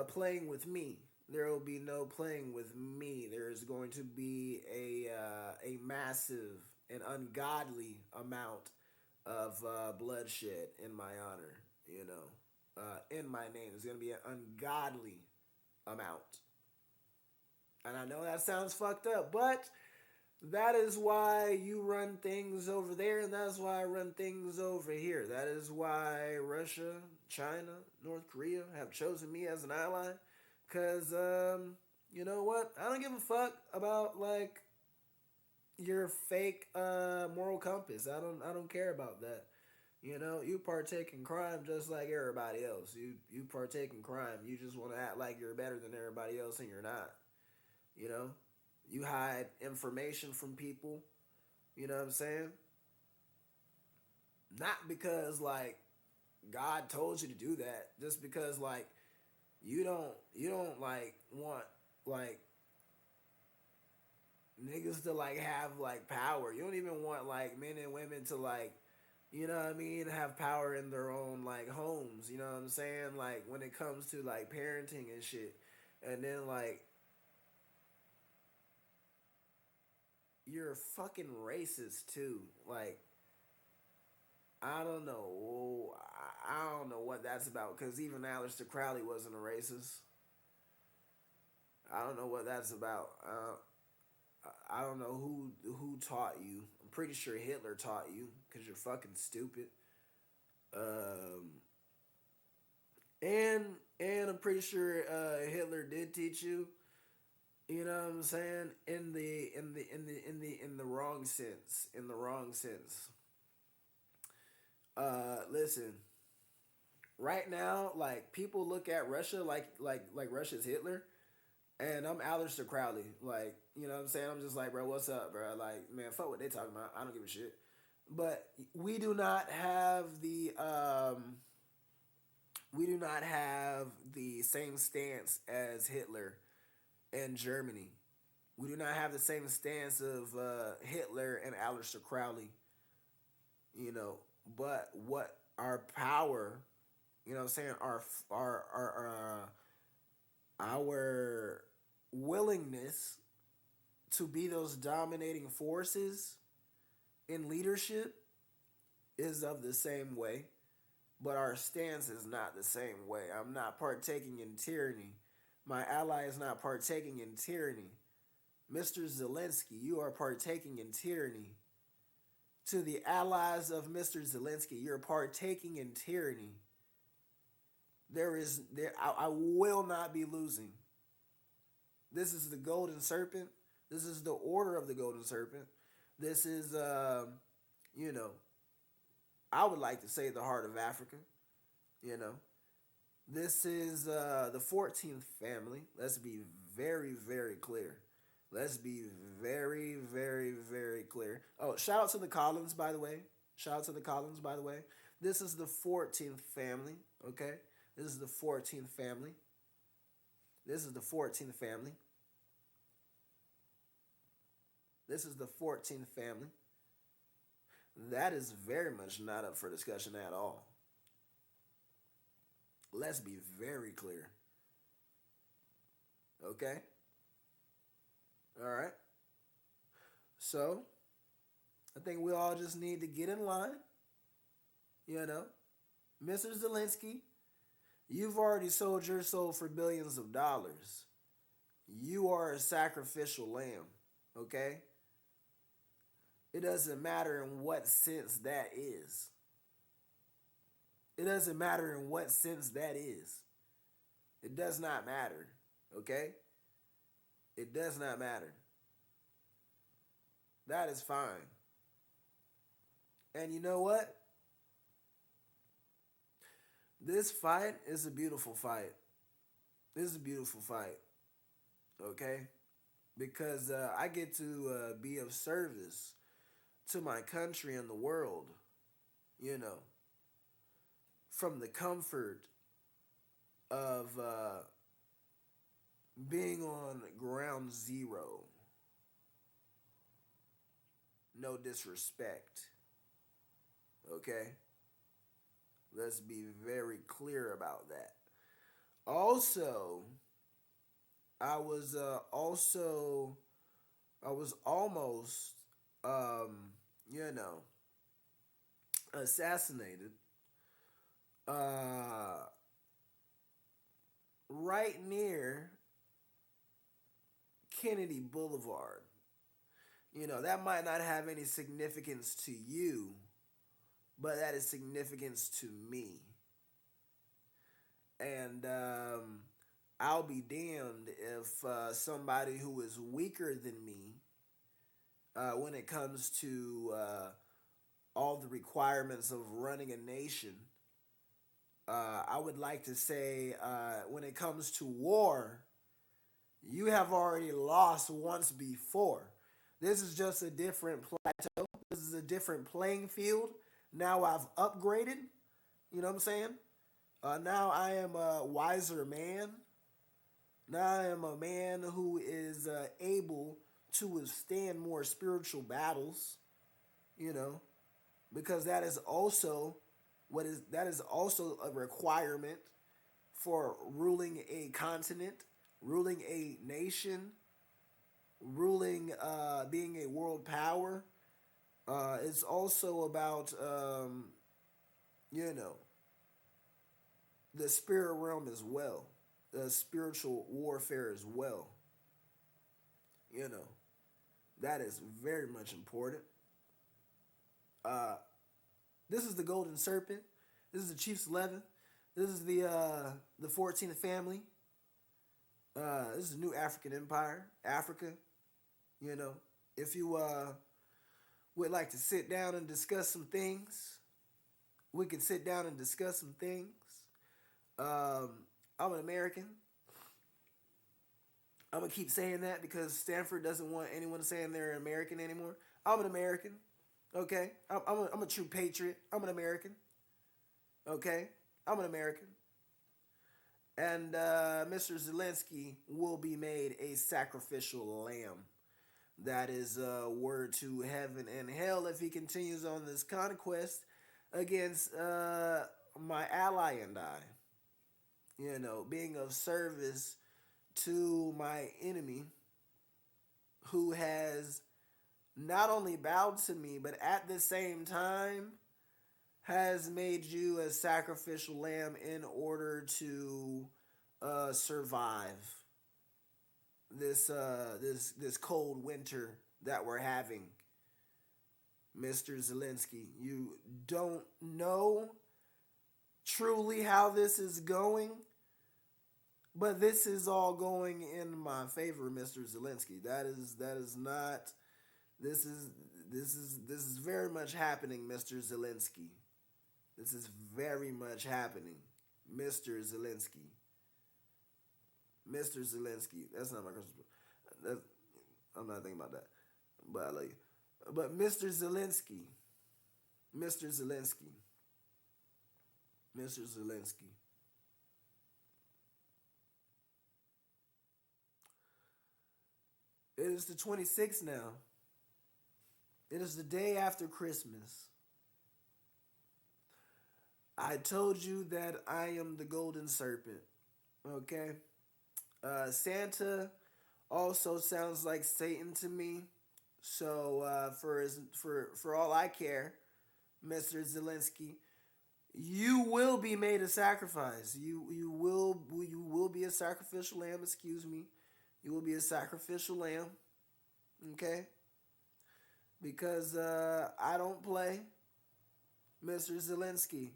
playing with me. There will be no playing with me. There is going to be a massive and ungodly amount of bloodshed in my honor, you know. In my name. There's going to be an ungodly amount. And I know that sounds fucked up, but that is why you run things over there, and that's why I run things over here. That is why Russia, China, North Korea have chosen me as an ally. Because, you know what? I don't give a fuck about, like, your fake moral compass. I don't care about that. You know, you partake in crime just like everybody else. You partake in crime. You just want to act like you're better than everybody else, and you're not. You know, you hide information from people. You know what I'm saying? Not because like God told you to do that. Just because like you don't like want like niggas to like have like power. You don't even want like men and women to like, you know what I mean, have power in their own like homes. You know what I'm saying? Like when it comes to like parenting and shit. And then like you're fucking racist too. Like I don't know. I don't know what that's about. Because even Aleister Crowley wasn't a racist. I don't know what that's about. I don't know who taught you. I'm pretty sure Hitler taught you. Because you're fucking stupid. And I'm pretty sure Hitler did teach you. You know what I'm saying? In the wrong sense. In the wrong sense. Listen. Right now, like people look at Russia like Russia's Hitler, and I'm Aleister Crowley. Like, you know what I'm saying? I'm just like, bro, what's up, bro? Like, man, fuck what they talking about. I don't give a shit. But we do not have the same stance as Hitler and Germany. We do not have the same stance of Hitler and Aleister Crowley. You know, but what our power, you know what I'm saying, our willingness to be those dominating forces in leadership is of the same way, but our stance is not the same way. I'm not partaking in tyranny. My ally is not partaking in tyranny. Mr. Zelenskyy, you are partaking in tyranny. To the allies of Mr. Zelenskyy, you're partaking in tyranny. I will not be losing. This is the golden serpent. This is the order of the golden serpent. This is, you know, I would like to say the heart of Africa. You know, this is the 14th family. Let's be very, very clear. Let's be very, very, very clear. Oh, shout out to the Collins, by the way. Shout out to the Collins, by the way. This is the 14th family, okay? This is the 14th family. This is the 14th family. This is the 14th family. That is very much not up for discussion at all. Let's be very clear. Okay? All right? So, I think we all just need to get in line. You know, Mr. Zelenskyy, you've already sold your soul for billions of dollars. You are a sacrificial lamb. Okay? It doesn't matter in what sense that is. It doesn't matter in what sense that is. It does not matter. Okay? It does not matter. That is fine. And you know what? This fight is a beautiful fight. This is a beautiful fight. Okay? Because I get to be of service to my country and the world. You know, from the comfort of being on ground zero. No disrespect. Okay? Let's be very clear about that. Also, I was almost you know, assassinated right near Kennedy Boulevard. You know, that might not have any significance to you, but that is significance to me. And I'll be damned if somebody who is weaker than me when it comes to all the requirements of running a nation, I would like to say when it comes to war, you have already lost once before. This is just a different plateau. This is a different playing field. Now I've upgraded. You know what I'm saying? Now I am a wiser man. Now I am a man who is able to withstand more spiritual battles. You know, because that is also a requirement for ruling a continent, ruling a nation, ruling being a world power. It's also about you know, the spirit realm as well, the spiritual warfare as well. You know, that is very much important. Uh, this is the Golden Serpent. This is the Chief's 11. This is the 14th family. This is the new African empire, Africa. You know, if you would like to sit down and discuss some things, we can sit down and discuss some things. I'm an American. I'm gonna keep saying that because Stanford doesn't want anyone saying they're American anymore. I'm an American. Okay, I'm a true patriot. I'm an American. Okay, I'm an American. And Mr. Zelenskyy will be made a sacrificial lamb. That is a word to heaven and hell if he continues on this conquest against my ally and I. You know, being of service to my enemy who has not only bowed to me, but at the same time has made you a sacrificial lamb in order to survive this cold winter that we're having. Mr. Zelenskyy, you don't know truly how this is going, But this is all going in my favor, Mr. Zelensky. That is not this is this is very much happening, Mr. Zelensky. This is very much happening, Mr. Zelensky. Mr. Zelensky. That's not my Christmas. That's, I'm not thinking about that. But I like it. But Mr. Zelensky. Mr. Zelensky. Mr. Zelensky. It is the 26th now. It is the day after Christmas. I told you that I am the golden serpent. Okay? Santa also sounds like Satan to me. So for all I care, Mr. Zelensky, you will be made a sacrifice. You will be a sacrificial lamb. Excuse me. You will be a sacrificial lamb. Okay, because I don't play, Mr. Zelensky.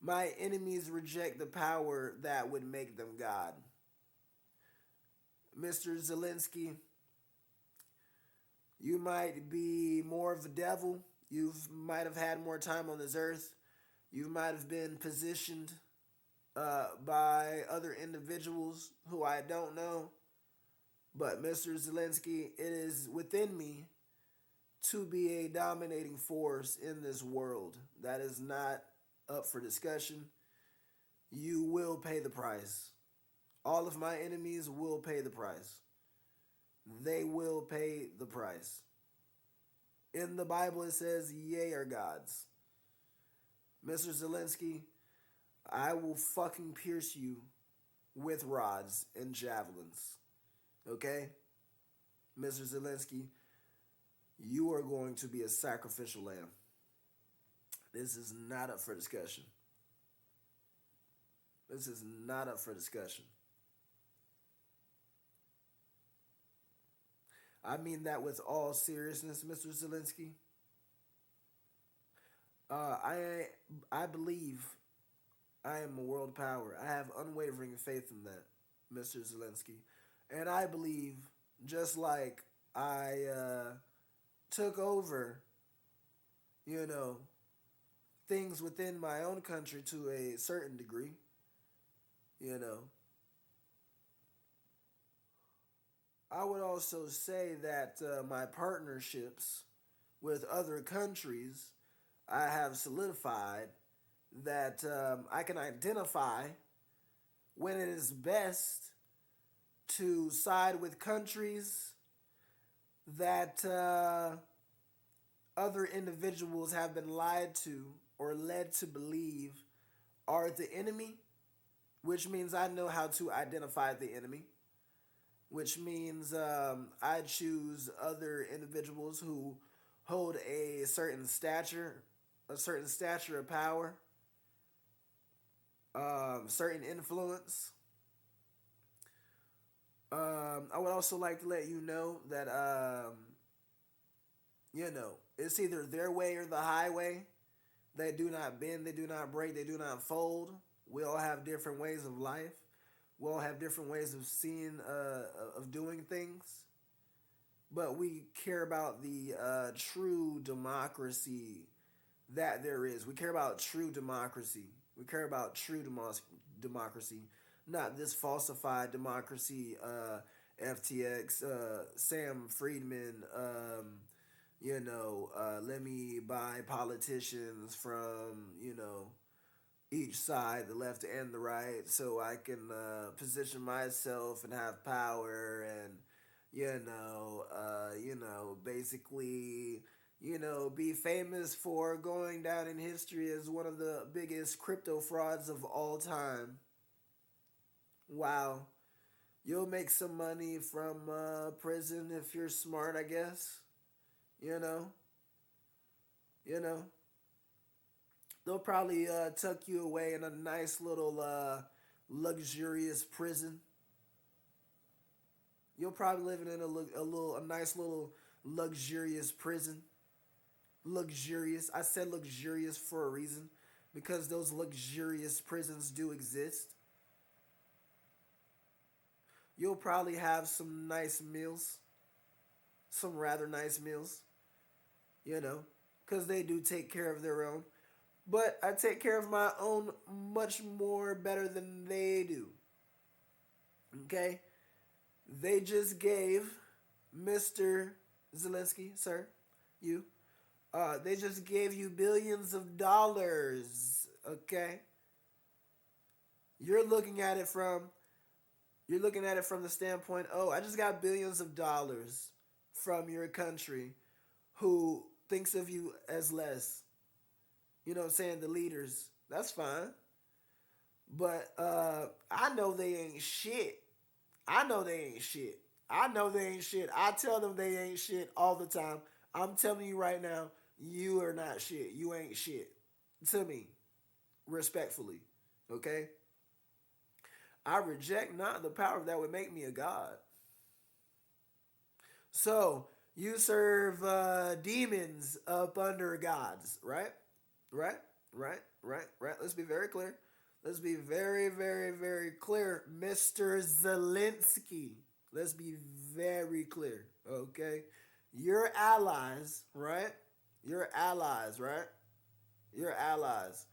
My enemies reject the power that would make them God. Mr. Zelensky, you might be more of a devil. You might have had more time on this earth. You might have been positioned by other individuals who I don't know. But Mr. Zelensky, it is within me to be a dominating force in this world. That is not up for discussion. You will pay the price. All of my enemies will pay the price. They will pay the price. In the Bible, it says, "Ye are gods." Mr. Zelensky, I will fucking pierce you with rods and javelins. Okay? Mr. Zelensky, you are going to be a sacrificial lamb. This is not up for discussion. This is not up for discussion. I mean that with all seriousness, Mr. Zelensky. I believe I am a world power. I have unwavering faith in that, Mr. Zelensky. And I believe, just like I took over, you know, things within my own country to a certain degree, you know, I would also say that my partnerships with other countries, I have solidified that I can identify when it is best to side with countries that other individuals have been lied to or led to believe are the enemy, which means I know how to identify the enemy, which means I choose other individuals who hold a certain stature of power, certain influence. I would also like to let you know that it's either their way or the highway. They do not bend, they do not break, they do not fold. We all have different ways of life. We all have different ways of seeing, of doing things. But we care about the true democracy that there is. We care about true democracy. We care about true democracy, not this falsified democracy. FTX, Sam Friedman, let me buy politicians from, each side, the left and the right, so I can position myself and have power and, basically, be famous for going down in history as one of the biggest crypto frauds of all time. Wow. You'll make some money from prison if you're smart, I guess. You know, you know. They'll probably tuck you away in a nice little luxurious prison. You'll probably live in a nice little luxurious prison. Luxurious. I said luxurious for a reason because those luxurious prisons do exist. You'll probably have some nice meals, some rather nice meals, you know, because they do take care of their own. But I take care of my own much more better than they do. Okay? They just gave Mr. Zelensky, sir, you, they just gave you billions of dollars. Okay? You're looking at it from you're looking at it from the standpoint, oh, I just got billions of dollars from your country who thinks of you as less. You know what I'm saying? The leaders. That's fine. But I know they ain't shit. I know they ain't shit. I know they ain't shit. I tell them they ain't shit all the time. I'm telling you right now, you are not shit. You ain't shit. To me, respectfully. Okay? I reject not the power that would make me a god. So, you serve demons up under gods, right? Right? Right? Let's be very clear. Let's be very, very, very clear, Mr. Zelensky. Let's be very clear, okay? Your allies, right? Your allies, right? Your allies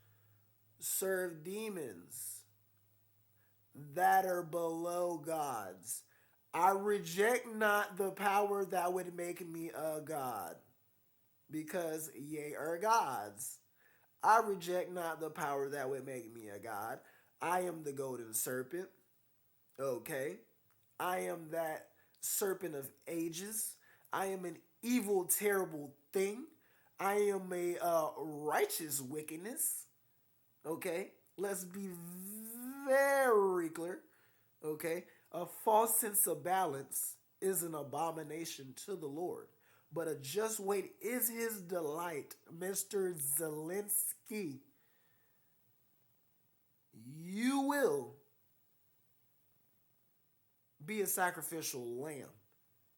serve demons that are below gods. I reject not the power that would make me a god, because ye are gods. I reject not the power that would make me a god. I am the golden serpent. Okay. I am that serpent of ages. I am an evil, terrible thing. I am a righteous wickedness. Okay. Let's be very clear. Okay. A false sense of balance is an abomination to the Lord. But a just weight is his delight, Mr. Zelensky. You will be a sacrificial lamb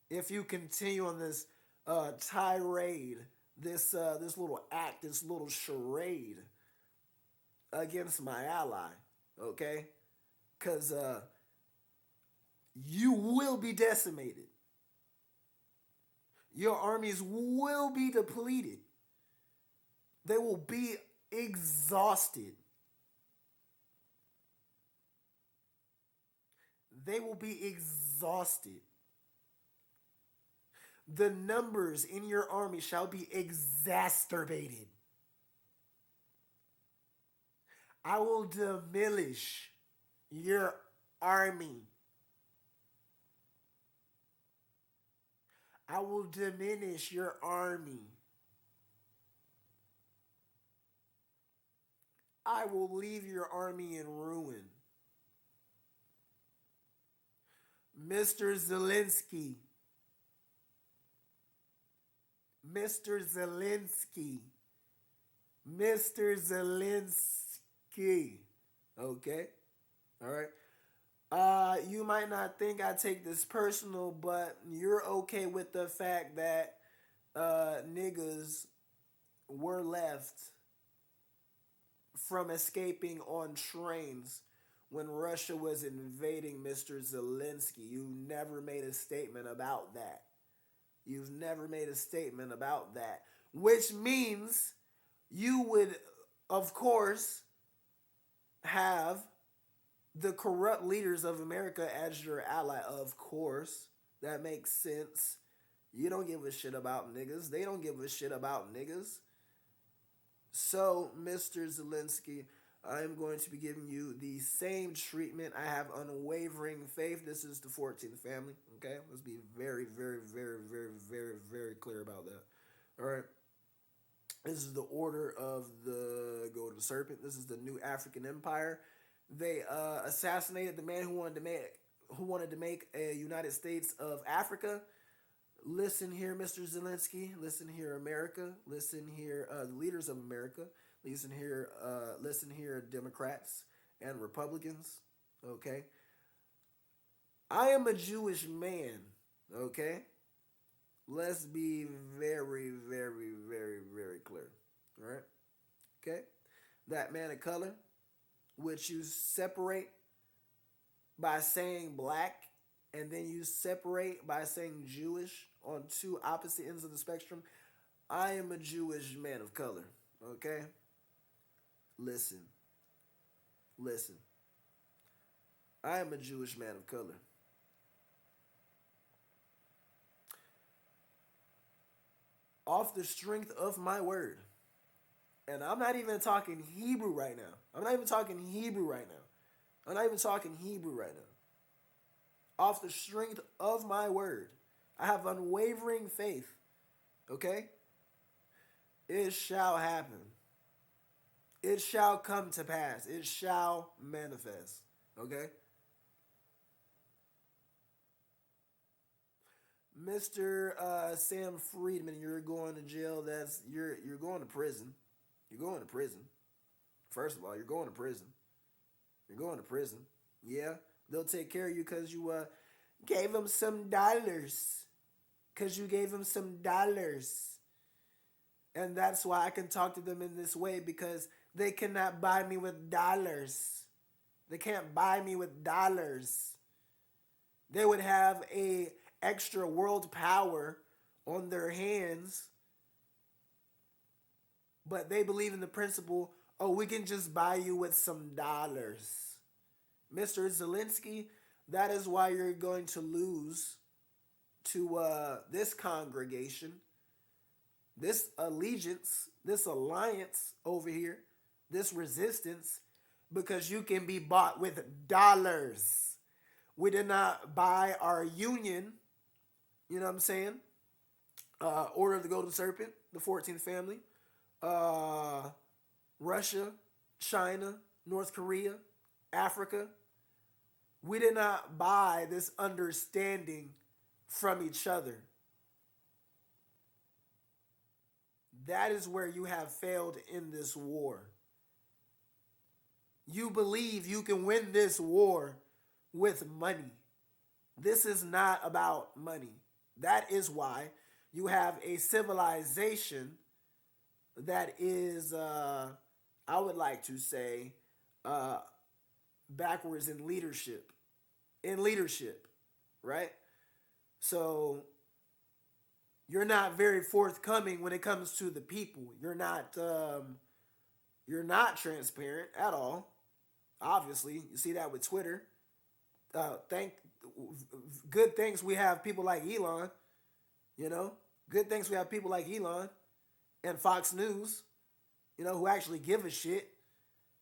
if you continue on this tirade, this little act, this little charade against my ally. Okay, because you will be decimated. Your armies will be depleted. They will be exhausted. They will be exhausted. The numbers in your army shall be exacerbated. I will demolish your army. I will diminish your army. I will leave your army in ruin. Mr. Zelensky. Mr. Zelensky. Mr. Zelensky. Okay? All right. You might not think I take this personal, but you're okay with the fact that niggas were left from escaping on trains when Russia was invading Mr. Zelensky. You never made a statement about that. You've never made a statement about that. Which means you would, of course, have the corrupt leaders of America as your ally. Of course. That makes sense. You don't give a shit about niggas. They don't give a shit about niggas. So, Mr. Zelensky, I am going to be giving you the same treatment. I have unwavering faith. This is the 14th family. Okay? Let's be very, very, very, very, very, very clear about that. All right? This is the order of the Golden Serpent. This is the new African Empire. They assassinated the man who wanted to make a United States of Africa. Listen here, Mr. Zelensky. Listen here, America. Listen here, the leaders of America. Listen here, Democrats and Republicans. Okay, I am a Jewish man. Okay, let's be very, very, very, very clear. All right. Okay, that man of color, which you separate by saying black, and then you separate by saying Jewish on two opposite ends of the spectrum, I am a Jewish man of color. Okay? Listen. Listen. I am a Jewish man of color. Off the strength of my word. And I'm not even talking Hebrew right now. I'm not even talking Hebrew right now. I'm not even talking Hebrew right now. Off the strength of my word. I have unwavering faith. Okay? It shall happen. It shall come to pass. It shall manifest. Okay? Mr. Sam Friedman, you're going to jail. You're going to prison. You're going to prison. First of all, you're going to prison. You're going to prison. Yeah, they'll take care of you because you gave them some dollars. Because you gave them some dollars. And that's why I can talk to them in this way, because they cannot buy me with dollars. They can't buy me with dollars. They would have a extra world power on their hands, but they believe in the principle, oh, we can just buy you with some dollars. Mr. Zelenskyy, that is why you're going to lose to this congregation, this allegiance, this alliance over here, this resistance, because you can be bought with dollars. We did not buy our union, you know what I'm saying? Order of the Golden Serpent, the 14th family, Russia, China, North Korea, Africa. We did not buy this understanding from each other. That is where you have failed in this war. You believe you can win this war with money. This is not about money. That is why you have a civilization that is, I would like to say, backwards in leadership. In leadership, right? So you're not very forthcoming when it comes to the people. You're not transparent at all. Obviously, you see that with Twitter. Thank good things we have people like Elon, you know. Good things we have people like Elon and Fox News, you know, who actually give a shit,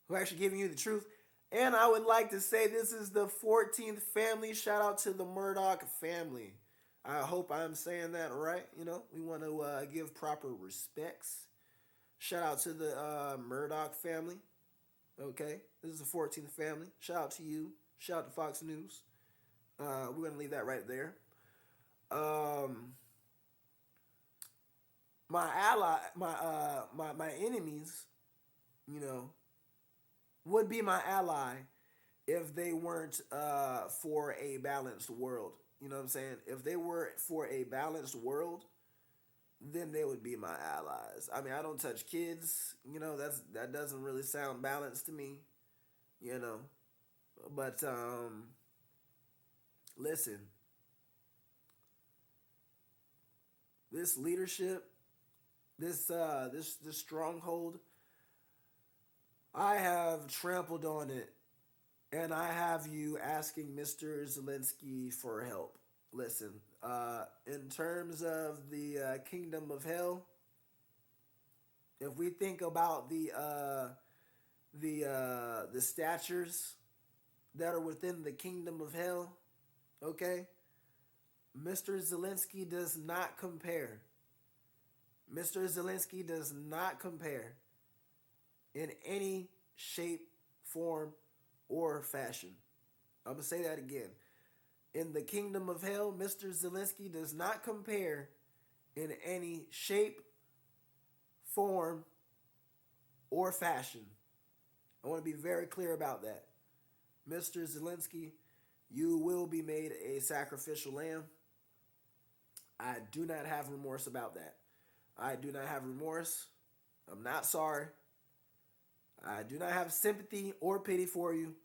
who actually giving you the truth. And I would like to say this is the 14th family. Shout out to the Murdoch family. I hope I'm saying that right. You know, we want to give proper respects. Shout out to the Murdoch family. Okay, this is the 14th family. Shout out to you. Shout out to Fox News. We're gonna leave that right there. My ally, my enemies, you know, would be my ally if they weren't for a balanced world. You know what I'm saying? If they were for a balanced world, then they would be my allies. I mean, I don't touch kids. You know, that doesn't really sound balanced to me. You know, but listen, this leadership, this stronghold, I have trampled on it, and I have you asking Mr. Zelenskyy for help. Listen, in terms of the kingdom of hell, if we think about the statures that are within the kingdom of hell, okay, Mr. Zelenskyy does not compare. Mr. Zelenskyy does not compare in any shape, form, or fashion. I'm going to say that again. In the kingdom of hell, Mr. Zelenskyy does not compare in any shape, form, or fashion. I want to be very clear about that. Mr. Zelenskyy, you will be made a sacrificial lamb. I do not have remorse about that. I do not have remorse. I'm not sorry. I do not have sympathy or pity for you.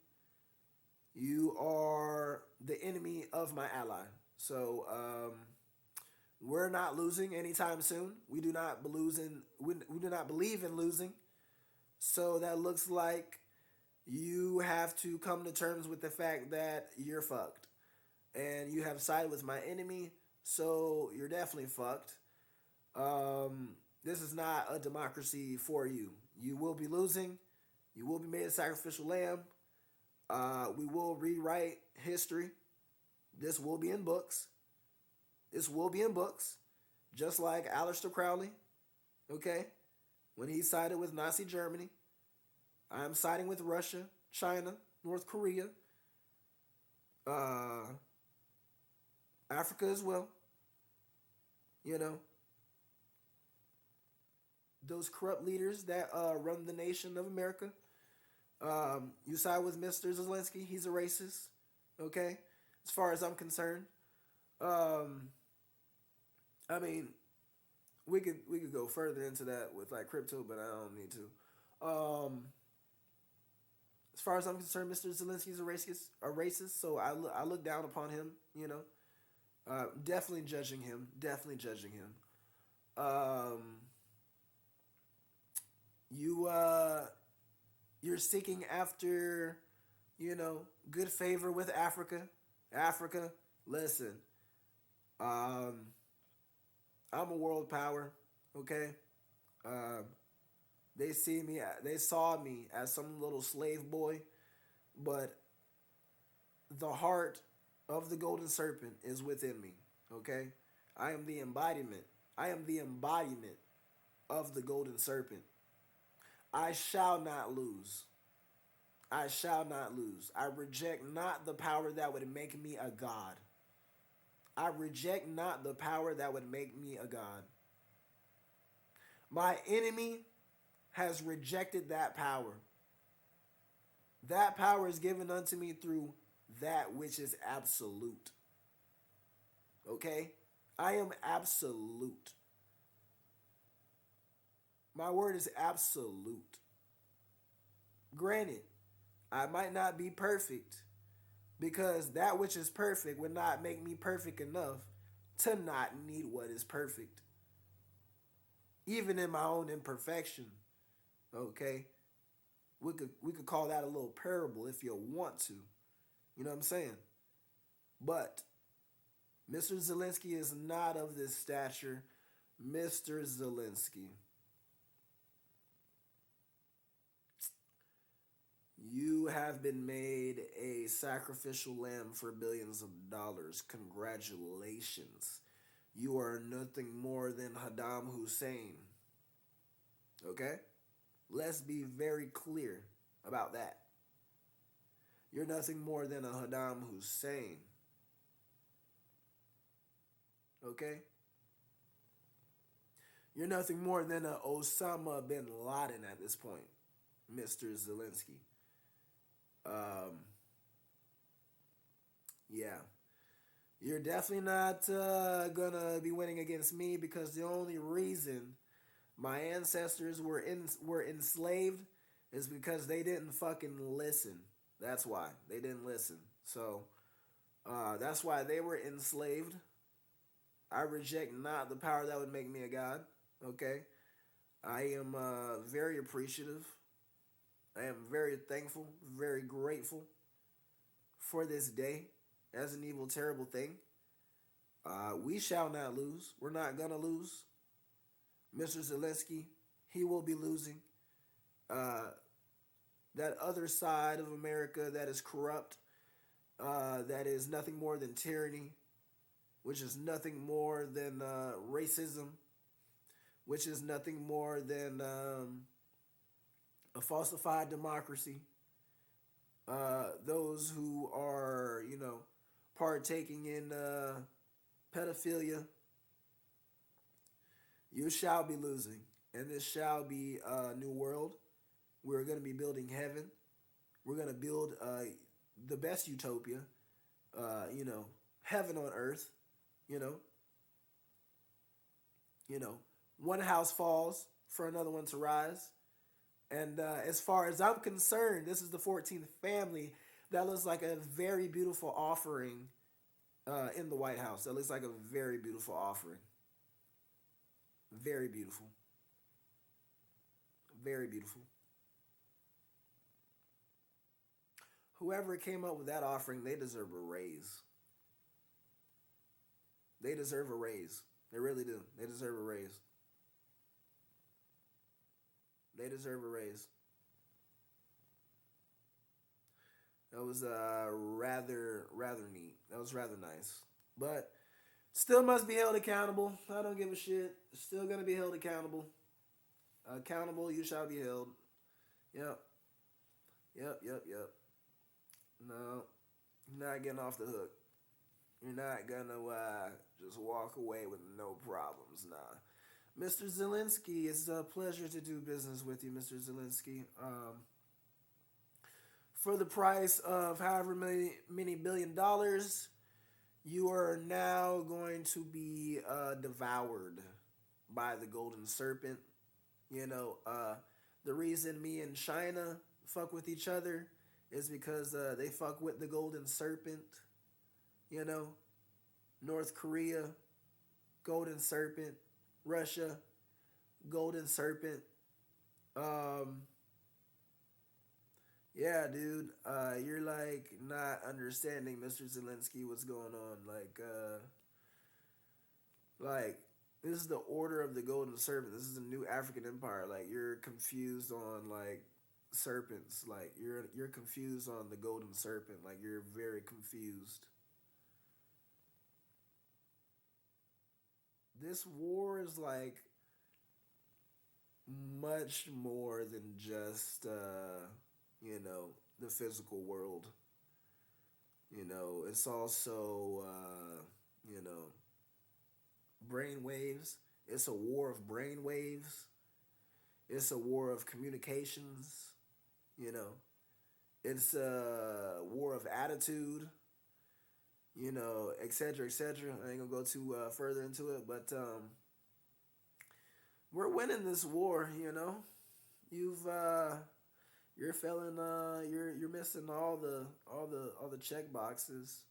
You are the enemy of my ally. So we're not losing anytime soon. We do not believe in losing. So that looks like you have to come to terms with the fact that you're fucked. And you have sided with my enemy, so you're definitely fucked. This is not a democracy for you. You will be losing. You will be made a sacrificial lamb. We will rewrite history. This will be in books. This will be in books. Just like Aleister Crowley, okay? When he sided with Nazi Germany, I am siding with Russia, China, North Korea, uh, Africa as well. You know, those corrupt leaders that run the nation of America. You side with Mr. Zelensky. He's a racist. Okay, as far as I'm concerned. Um, I mean, we could go further into that with like crypto, but I don't need to. As far as I'm concerned, Mr. Zelensky's a racist. A racist. So I look down upon him. You know, definitely judging him. Definitely judging him. Um, you you're seeking after, good favor with Africa. Africa, listen, um, I'm a world power. Okay, um, they saw me as some little slave boy, but the heart of the golden serpent is within me. Okay, I am the embodiment. I am the embodiment of the golden serpent. I shall not lose. I shall not lose. I reject not the power that would make me a god. I reject not the power that would make me a god. My enemy has rejected that power. That power is given unto me through that which is absolute. Okay? I am absolute. My word is absolute. Granted, I might not be perfect because that which is perfect would not make me perfect enough to not need what is perfect. Even in my own imperfection. Okay? We could call that a little parable if you want to. You know what I'm saying? But Mr. Zelensky is not of this stature. Mr. Zelensky, you have been made a sacrificial lamb for billions of dollars. Congratulations. You are nothing more than Saddam Hussein. Okay? Let's be very clear about that. You're nothing more than a Saddam Hussein. Okay? You're nothing more than a Osama bin Laden at this point, Mr. Zelensky. Um, yeah. You're definitely not gonna be winning against me because the only reason my ancestors were enslaved is because they didn't fucking listen. That's why they didn't listen. So that's why they were enslaved. I reject not the power that would make me a god. Okay, I am very appreciative. I am very thankful, very grateful for this day as an evil, terrible thing. We shall not lose. We're not gonna lose. Mr. Zelensky, he will be losing. Uh, that other side of America that is corrupt, that is nothing more than tyranny, which is nothing more than racism, which is nothing more than a falsified democracy. Those who are, partaking in pedophilia, you shall be losing. And this shall be a new world. We're going to be building heaven. We're going to build the best utopia, heaven on earth, you know. One house falls for another one to rise. And as far as I'm concerned, this is the 14th family. That looks like a very beautiful offering in the White House. That looks like a very beautiful offering. Very beautiful. Very beautiful. Whoever came up with that offering, they deserve a raise. They deserve a raise. They really do. They deserve a raise. They deserve a raise. That was rather neat. That was rather nice. But still must be held accountable. I don't give a shit. Still gonna be held accountable. Accountable, you shall be held. Yep. Yep. No, you're not getting off the hook. You're not gonna just walk away with no problems. Nah. Mr. Zelenskyy, it's a pleasure to do business with you, Mr. Zelenskyy. For the price of however many billion dollars, you are now going to be devoured by the golden serpent. You know, the reason me and China fuck with each other is because they fuck with the golden serpent. You know, North Korea, golden serpent. Russia, golden serpent. Um, yeah, dude, you're like not understanding, Mr. Zelensky, what's going on. Like this is the order of the golden serpent. This is a new African empire. Like you're confused on like serpents. Like you're confused on the golden serpent. Like you're very confused. This war is like much more than just the physical world. It's also brain waves. It's a war of brain waves. It's a war of communications. You know, it's a war of attitude. Etc. etc. I ain't gonna go too further into it, but we're winning this war. You've you're failing. You're missing all the check boxes.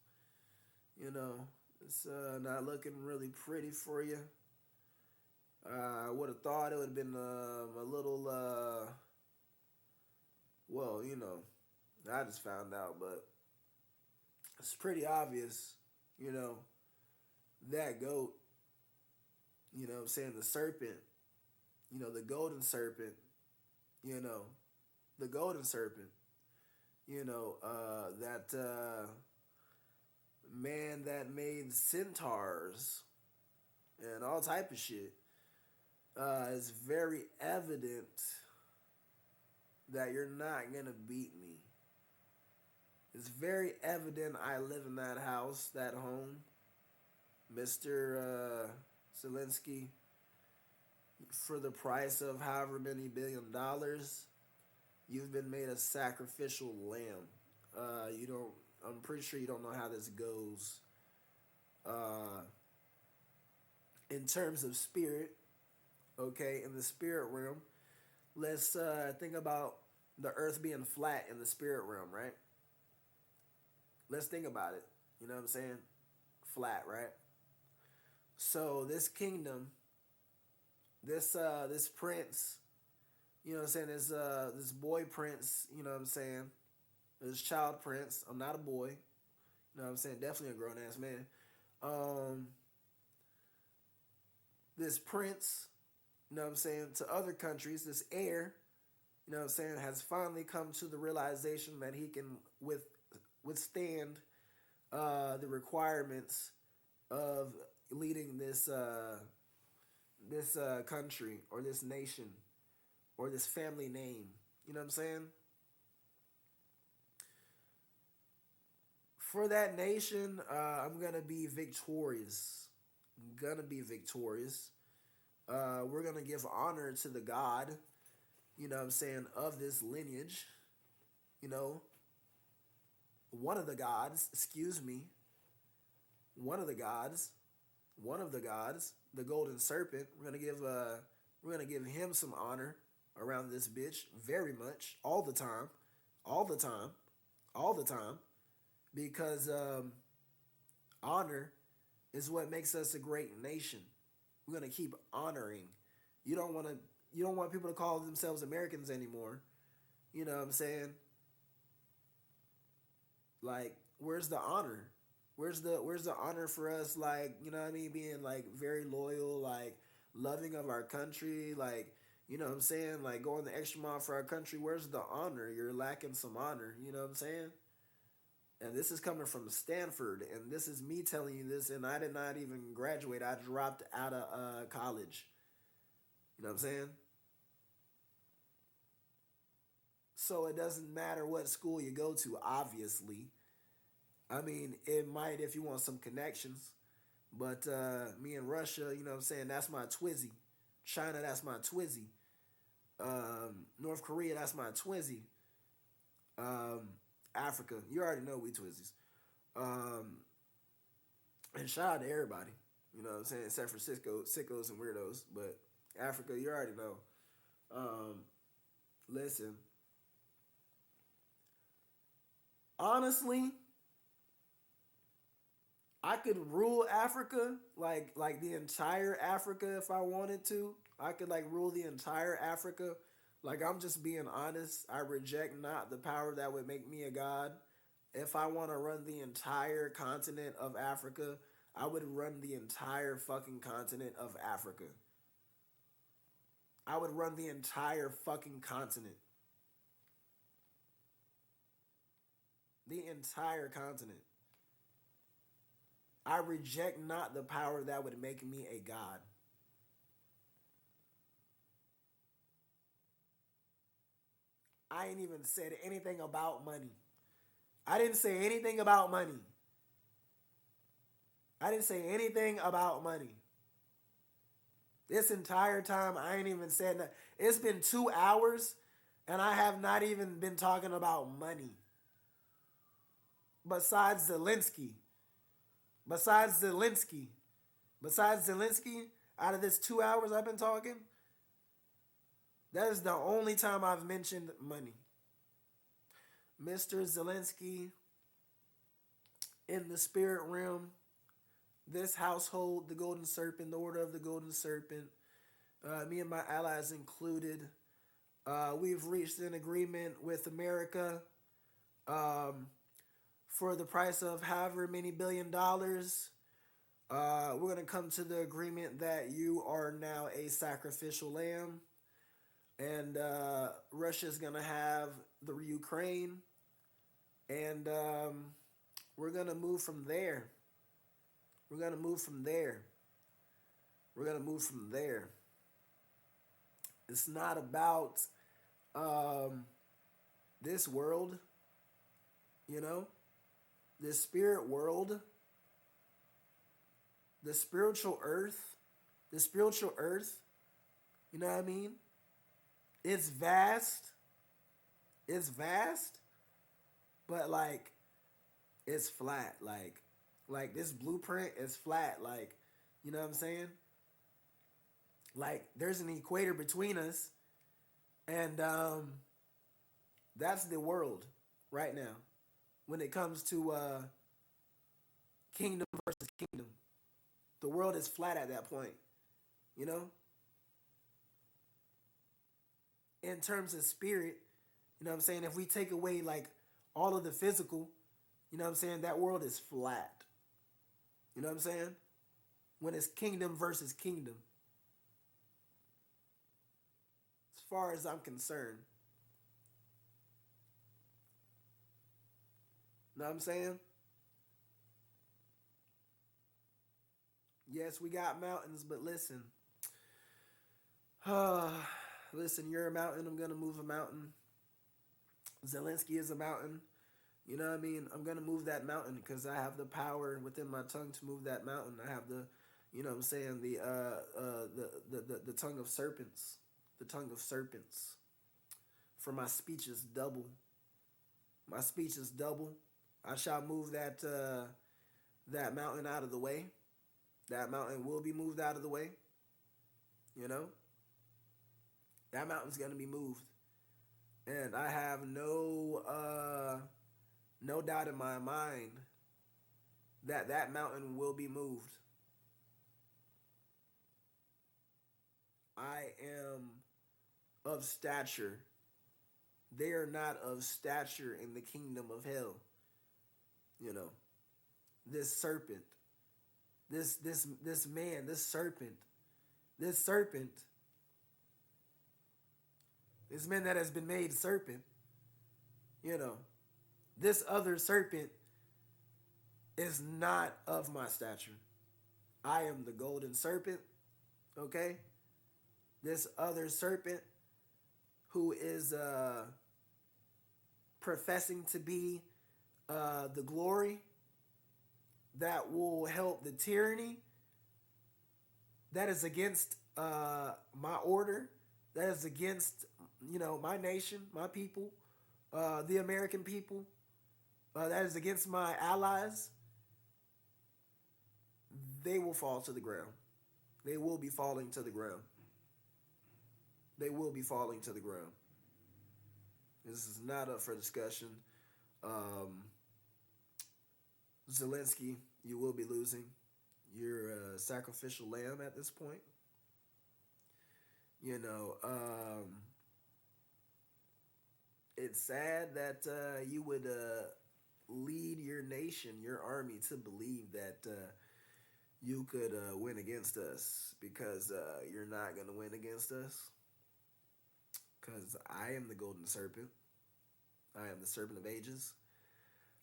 It's not looking really pretty for you. I would have thought it would have been a little. Well, I just found out, but it's pretty obvious. You know, that goat. What I'm saying, the serpent. The golden serpent. You know, the golden serpent. That man that made centaurs and all type of shit. It's very evident that you're not gonna beat me. It's very evident I live in that house, that home, Mister Zelensky. For the price of however many $1 billion, you've been made a sacrificial lamb. You don't. I'm pretty sure you don't know how this goes. Uh, in terms of spirit, okay, in the spirit realm, let's think about the earth being flat in the spirit realm, right? Let's think about it. You know what I'm saying? Flat, right? So this kingdom, this prince, you know what I'm saying? This boy prince, you know what I'm saying? This child prince. I'm not a boy. You know what I'm saying? Definitely a grown ass man. Um, this prince, you know what I'm saying, to other countries, this heir, you know what I'm saying, has finally come to the realization that he can withstand the requirements of leading this country or this nation or this family name. You know what I'm saying? For that nation, I'm gonna be victorious. I'm gonna be victorious. We're gonna give honor to the God, you know what I'm saying, of this lineage. You know, one of the gods, excuse me, one of the gods, one of the gods, the golden serpent. We're gonna give him some honor around this bitch very much, all the time, all the time, all the time because honor is what makes us a great nation. We're gonna keep honoring. You don't want to. You don't want people to call themselves Americans anymore. You know what I'm saying? Like, where's the honor? Where's the honor for us? Like, you know what I mean? Being like very loyal, like loving of our country, like you know what I'm saying? Like going the extra mile for our country. Where's the honor? You're lacking some honor. You know what I'm saying? And this is coming from Stanford, and this is me telling you this. And I did not even graduate. I dropped out of college. You know what I'm saying? So it doesn't matter what school you go to, obviously. I mean, it might if you want some connections. But me and Russia, you know what I'm saying? That's my twizzy. China, that's my twizzy. North Korea, that's my twizzy. Um, Africa, you already know we twizzies. Um, and shout out to everybody. You know what I'm saying? Except for Cisco, sickos and weirdos. But Africa, you already know. Um, Listen, honestly, I could rule Africa, like the entire Africa if I wanted to. I could like rule the entire Africa. Like I'm just being honest. I reject not the power that would make me a god. If I want to run the entire continent of Africa, I would run the entire fucking continent of Africa. I would run the entire fucking continent. The entire continent. I reject not the power that would make me a god. I ain't even said anything about money. I didn't say anything about money. I didn't say anything about money. This entire time, I ain't even said that. It's been 2 hours, and I have not even been talking about money. Besides Zelenskyy. Besides Zelenskyy. Besides Zelenskyy, out of this 2 hours I've been talking, that is the only time I've mentioned money. Mr. Zelenskyy, in the spirit realm, this household, the Golden Serpent, the Order of the Golden Serpent, me and my allies included, we've reached an agreement with America um, for the price of however many $1 billion. We're going to come to the agreement that you are now a sacrificial lamb, and Russia's going to have the Ukraine, and we're going to move from there. We're going to move from there. We're going to move from there. It's not about um, this world, you know, this spirit world, the spiritual earth, the spiritual earth, you know what I mean? It's vast. It's vast, but like it's flat. Like this blueprint is flat. Like, you know what I'm saying? Like there's an equator between us, and that's the world right now when it comes to kingdom versus kingdom. The world is flat at that point, you know? In terms of spirit, you know what I'm saying? If we take away like all of the physical, you know what I'm saying? That world is flat. You know what I'm saying? When it's kingdom versus kingdom, as far as I'm concerned. You know what I'm saying? Yes, we got mountains, but listen. Listen, you're a mountain, I'm going to move a mountain. Zelensky is a mountain. You know what I mean? I'm going to move that mountain because I have the power within my tongue to move that mountain. I have the, you know what I'm saying, the tongue of serpents. The tongue of serpents. For my speech is double. My speech is double. I shall move that mountain out of the way. That mountain will be moved out of the way. You know? That mountain's going to be moved. And I have no no doubt in my mind that that mountain will be moved. I am of stature. They are not of stature in the kingdom of hell. You know, this serpent, this man, this serpent, this man that has been made serpent, you know, this other serpent is not of my stature. I am the golden serpent, okay? This other serpent who is professing to be the glory that will help the tyranny that is against my order, that is against, my nation, my people, the American people, that is against my allies, they will fall to the ground. They will be falling to the ground. They will be falling to the ground. This is not up for discussion. Um, Zelenskyy, you will be losing. You're a sacrificial lamb at this point. You know, it's sad that you would lead your nation, your army, to believe that you could win against us because you're not going to win against us. Because I am the golden serpent. I am the serpent of ages.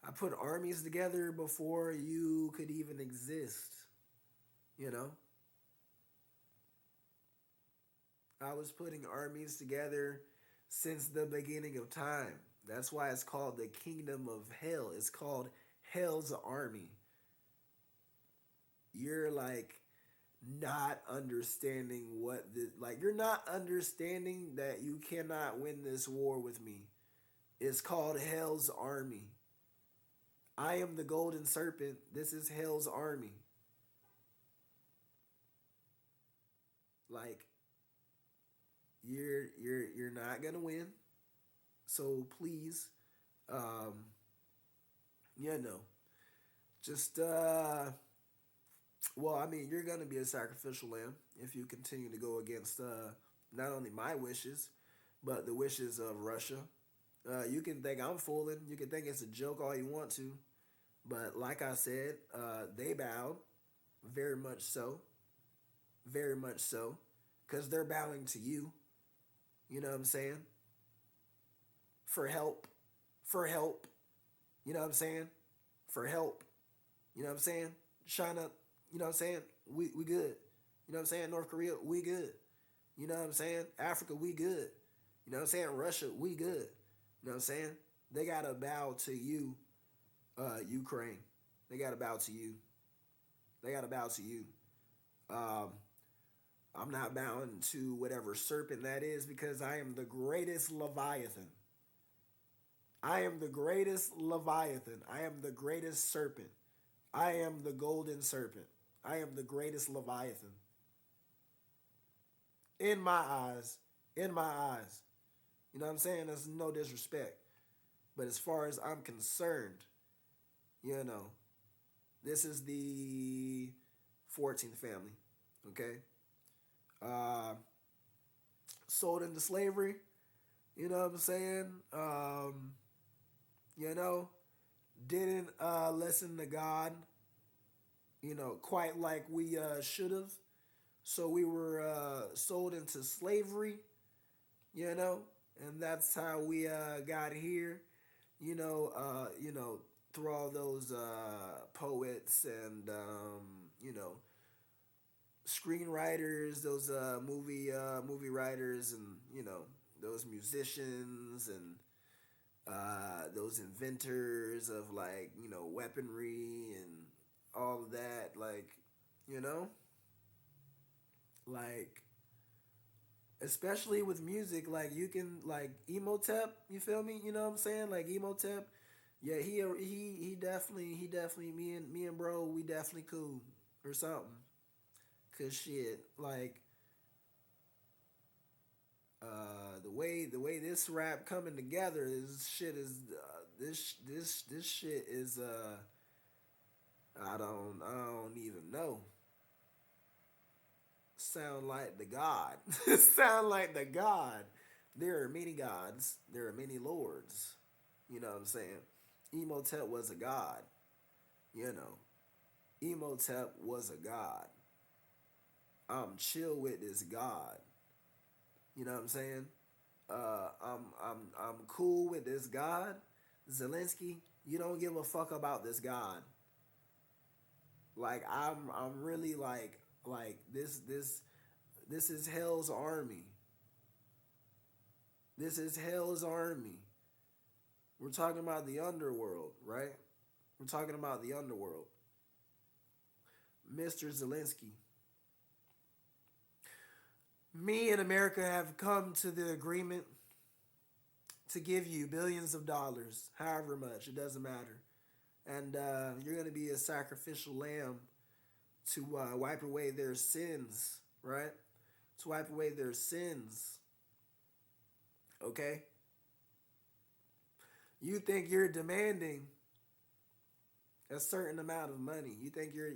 I put armies together before you could even exist. You know? I was putting armies together since the beginning of time. That's why it's called the kingdom of hell. It's called hell's army. You're like not understanding you're not understanding that you cannot win this war with me. It's called hell's army. I am the golden serpent. This is hell's army. Like you're not gonna win. So please, um, just well, I mean, you're gonna be a sacrificial lamb if you continue to go against not only my wishes, but the wishes of Russia. You can think I'm fooling. You can think it's a joke all you want to, but like I said, they bowed, very much so, very much so, because they're bowing to you. You know what I'm saying? For help, for help. You know what I'm saying? For help. You know what I'm saying? China, you know what I'm saying? We good. You know what I'm saying? North Korea, we good. You know what I'm saying? Africa, we good. You know what I'm saying? Russia, we good. You know what I'm saying? They gotta bow to you, Ukraine. They gotta bow to you. They gotta bow to you. Um, I'm not bowing to whatever serpent that is because I am the greatest Leviathan. I am the greatest Leviathan. I am the greatest serpent. I am the golden serpent. I am the greatest Leviathan. In my eyes. In my eyes. You know what I'm saying? That's no disrespect. But as far as I'm concerned, you know, this is the 14th family. Okay? Uh, sold into slavery. You know what I'm saying? You know, didn't listen to God, quite like we should have. So we were sold into slavery, and that's how we got here, through all those poets and, screenwriters, those movie writers, and those musicians and those inventors of weaponry and all of that, you know, like especially with music, you can Emotep, you feel me? You know what I'm saying? Like Emotep, yeah, he definitely me and bro, we definitely cool or something. Cause shit, The way this rap coming together is shit is this shit is I don't even know. Sound like the god. Sound like the god. There are many gods. There are many lords. You know what I'm saying? Emotep was a god. You know, Emotep was a god. I'm chill with this god. You know what I'm saying? I'm cool with this god. Zelenskyy, you don't give a fuck about this god. Like I'm really like this is hell's army. This is hell's army. We're talking about the underworld, right? We're talking about the underworld. Mr. Zelenskyy, me and America have come to the agreement to give you billions of dollars, however much, it doesn't matter. And you're going to be a sacrificial lamb to wipe away their sins, right? To wipe away their sins, okay? You think you're demanding a certain amount of money. You think you're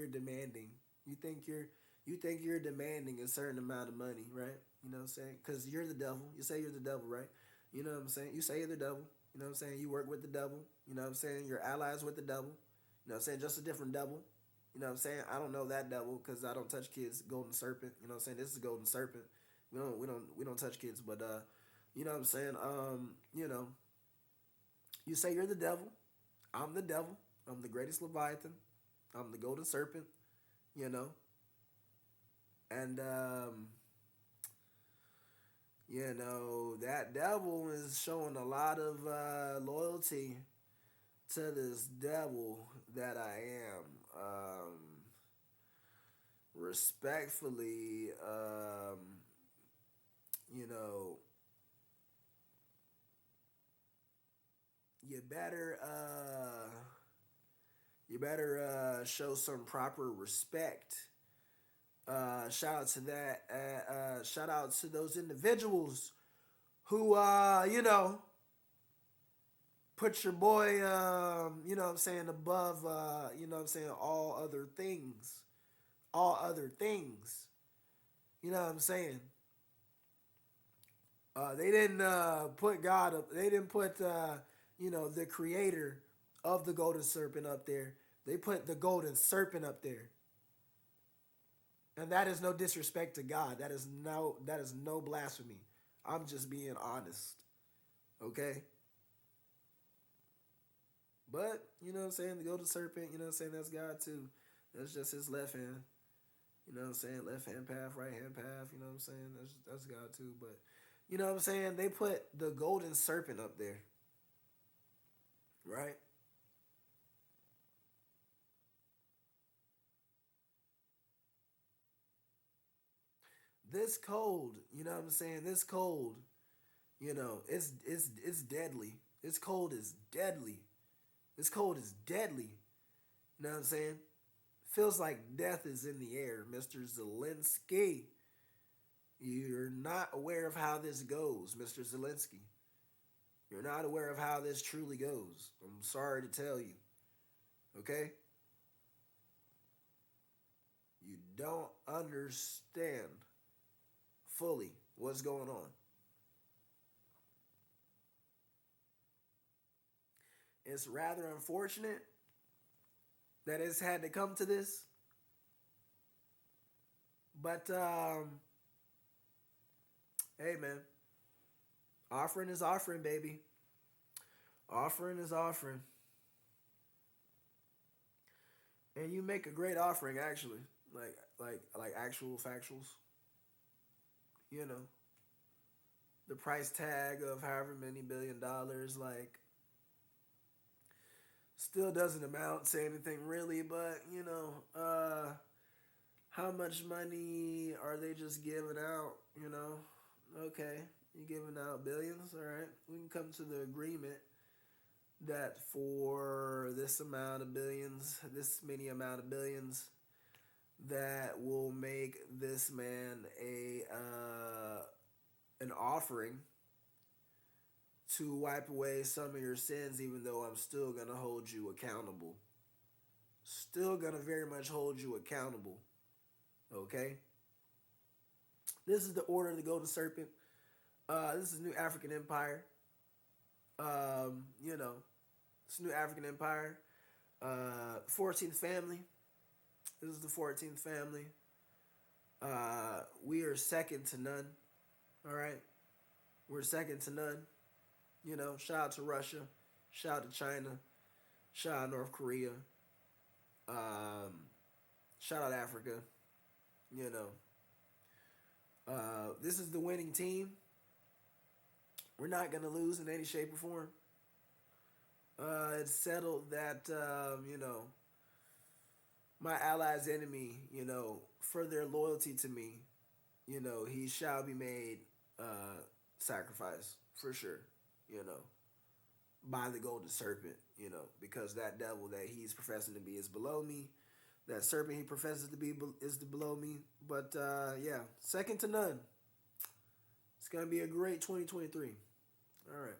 demanding. You think you're demanding a certain amount of money, right? You know what I'm saying? Because you're the devil. You say you're the devil, right? You know what I'm saying? You say you're the devil. You know what I'm saying? You work with the devil. You know what I'm saying? You're allies with the devil. You know what I'm saying? Just a different devil. You know what I'm saying? I don't know that devil because I don't touch kids. Golden Serpent. You know what I'm saying? This is Golden Serpent. We don't touch kids. But you know what I'm saying? You know, you say you're the devil. I'm the devil. I'm the greatest Leviathan. I'm the Golden Serpent. You know, and you know that devil is showing a lot of loyalty to this devil that I am. Respectfully, you know, you better show some proper respect. Shout out to that. Shout out to those individuals who, you know, put your boy, you know what I'm saying, above, you know what I'm saying, all other things. All other things. You know what I'm saying? They didn't put God up. They didn't put, you know, the creator of the golden serpent up there. They put the golden serpent up there. And that is no disrespect to God. That is no blasphemy. I'm just being honest. Okay? But, you know what I'm saying, the golden serpent, you know what I'm saying, that's God too. That's just his left hand. You know what I'm saying? Left hand path, right hand path, you know what I'm saying? That's God too. But you know what I'm saying? They put the golden serpent up there. Right? This cold, you know what I'm saying? This cold, you know, it's deadly. This cold is deadly. This cold is deadly. You know what I'm saying? Feels like death is in the air, Mr. Zelenskyy. You're not aware of how this goes, Mr. Zelenskyy. You're not aware of how this truly goes. I'm sorry to tell you. Okay? You don't understand fully what's going on. It's rather unfortunate that it's had to come to this, but hey man, offering is offering, baby. Offering is offering, and you make a great offering actually, like actual factuals. You know, the price tag of however many $1 billion, like still doesn't amount to anything really, but you know, how much money are they just giving out? You know, okay, you giving out billions, all right. We can come to the agreement that for this amount of billions, this many amount of billions, that will make this man an offering to wipe away some of your sins, even though I'm still going to hold you accountable. Still going to very much hold you accountable. Okay? This is the Order of the Golden Serpent. This is New African Empire. You know, it's New African Empire. 14th family. This is the 14th family. We are second to none. All right? We're second to none. You know, shout out to Russia. Shout out to China. Shout out North Korea. Um, Shout out Africa. You know, this is the winning team. We're not going to lose in any shape or form. It's settled that, you know, my ally's enemy, you know, for their loyalty to me, you know, he shall be made sacrifice for sure, you know, by the golden serpent, you know, because that devil that he's professing to be is below me. That serpent he professes to be is below me. But yeah, second to none. It's going to be a great 2023. All right.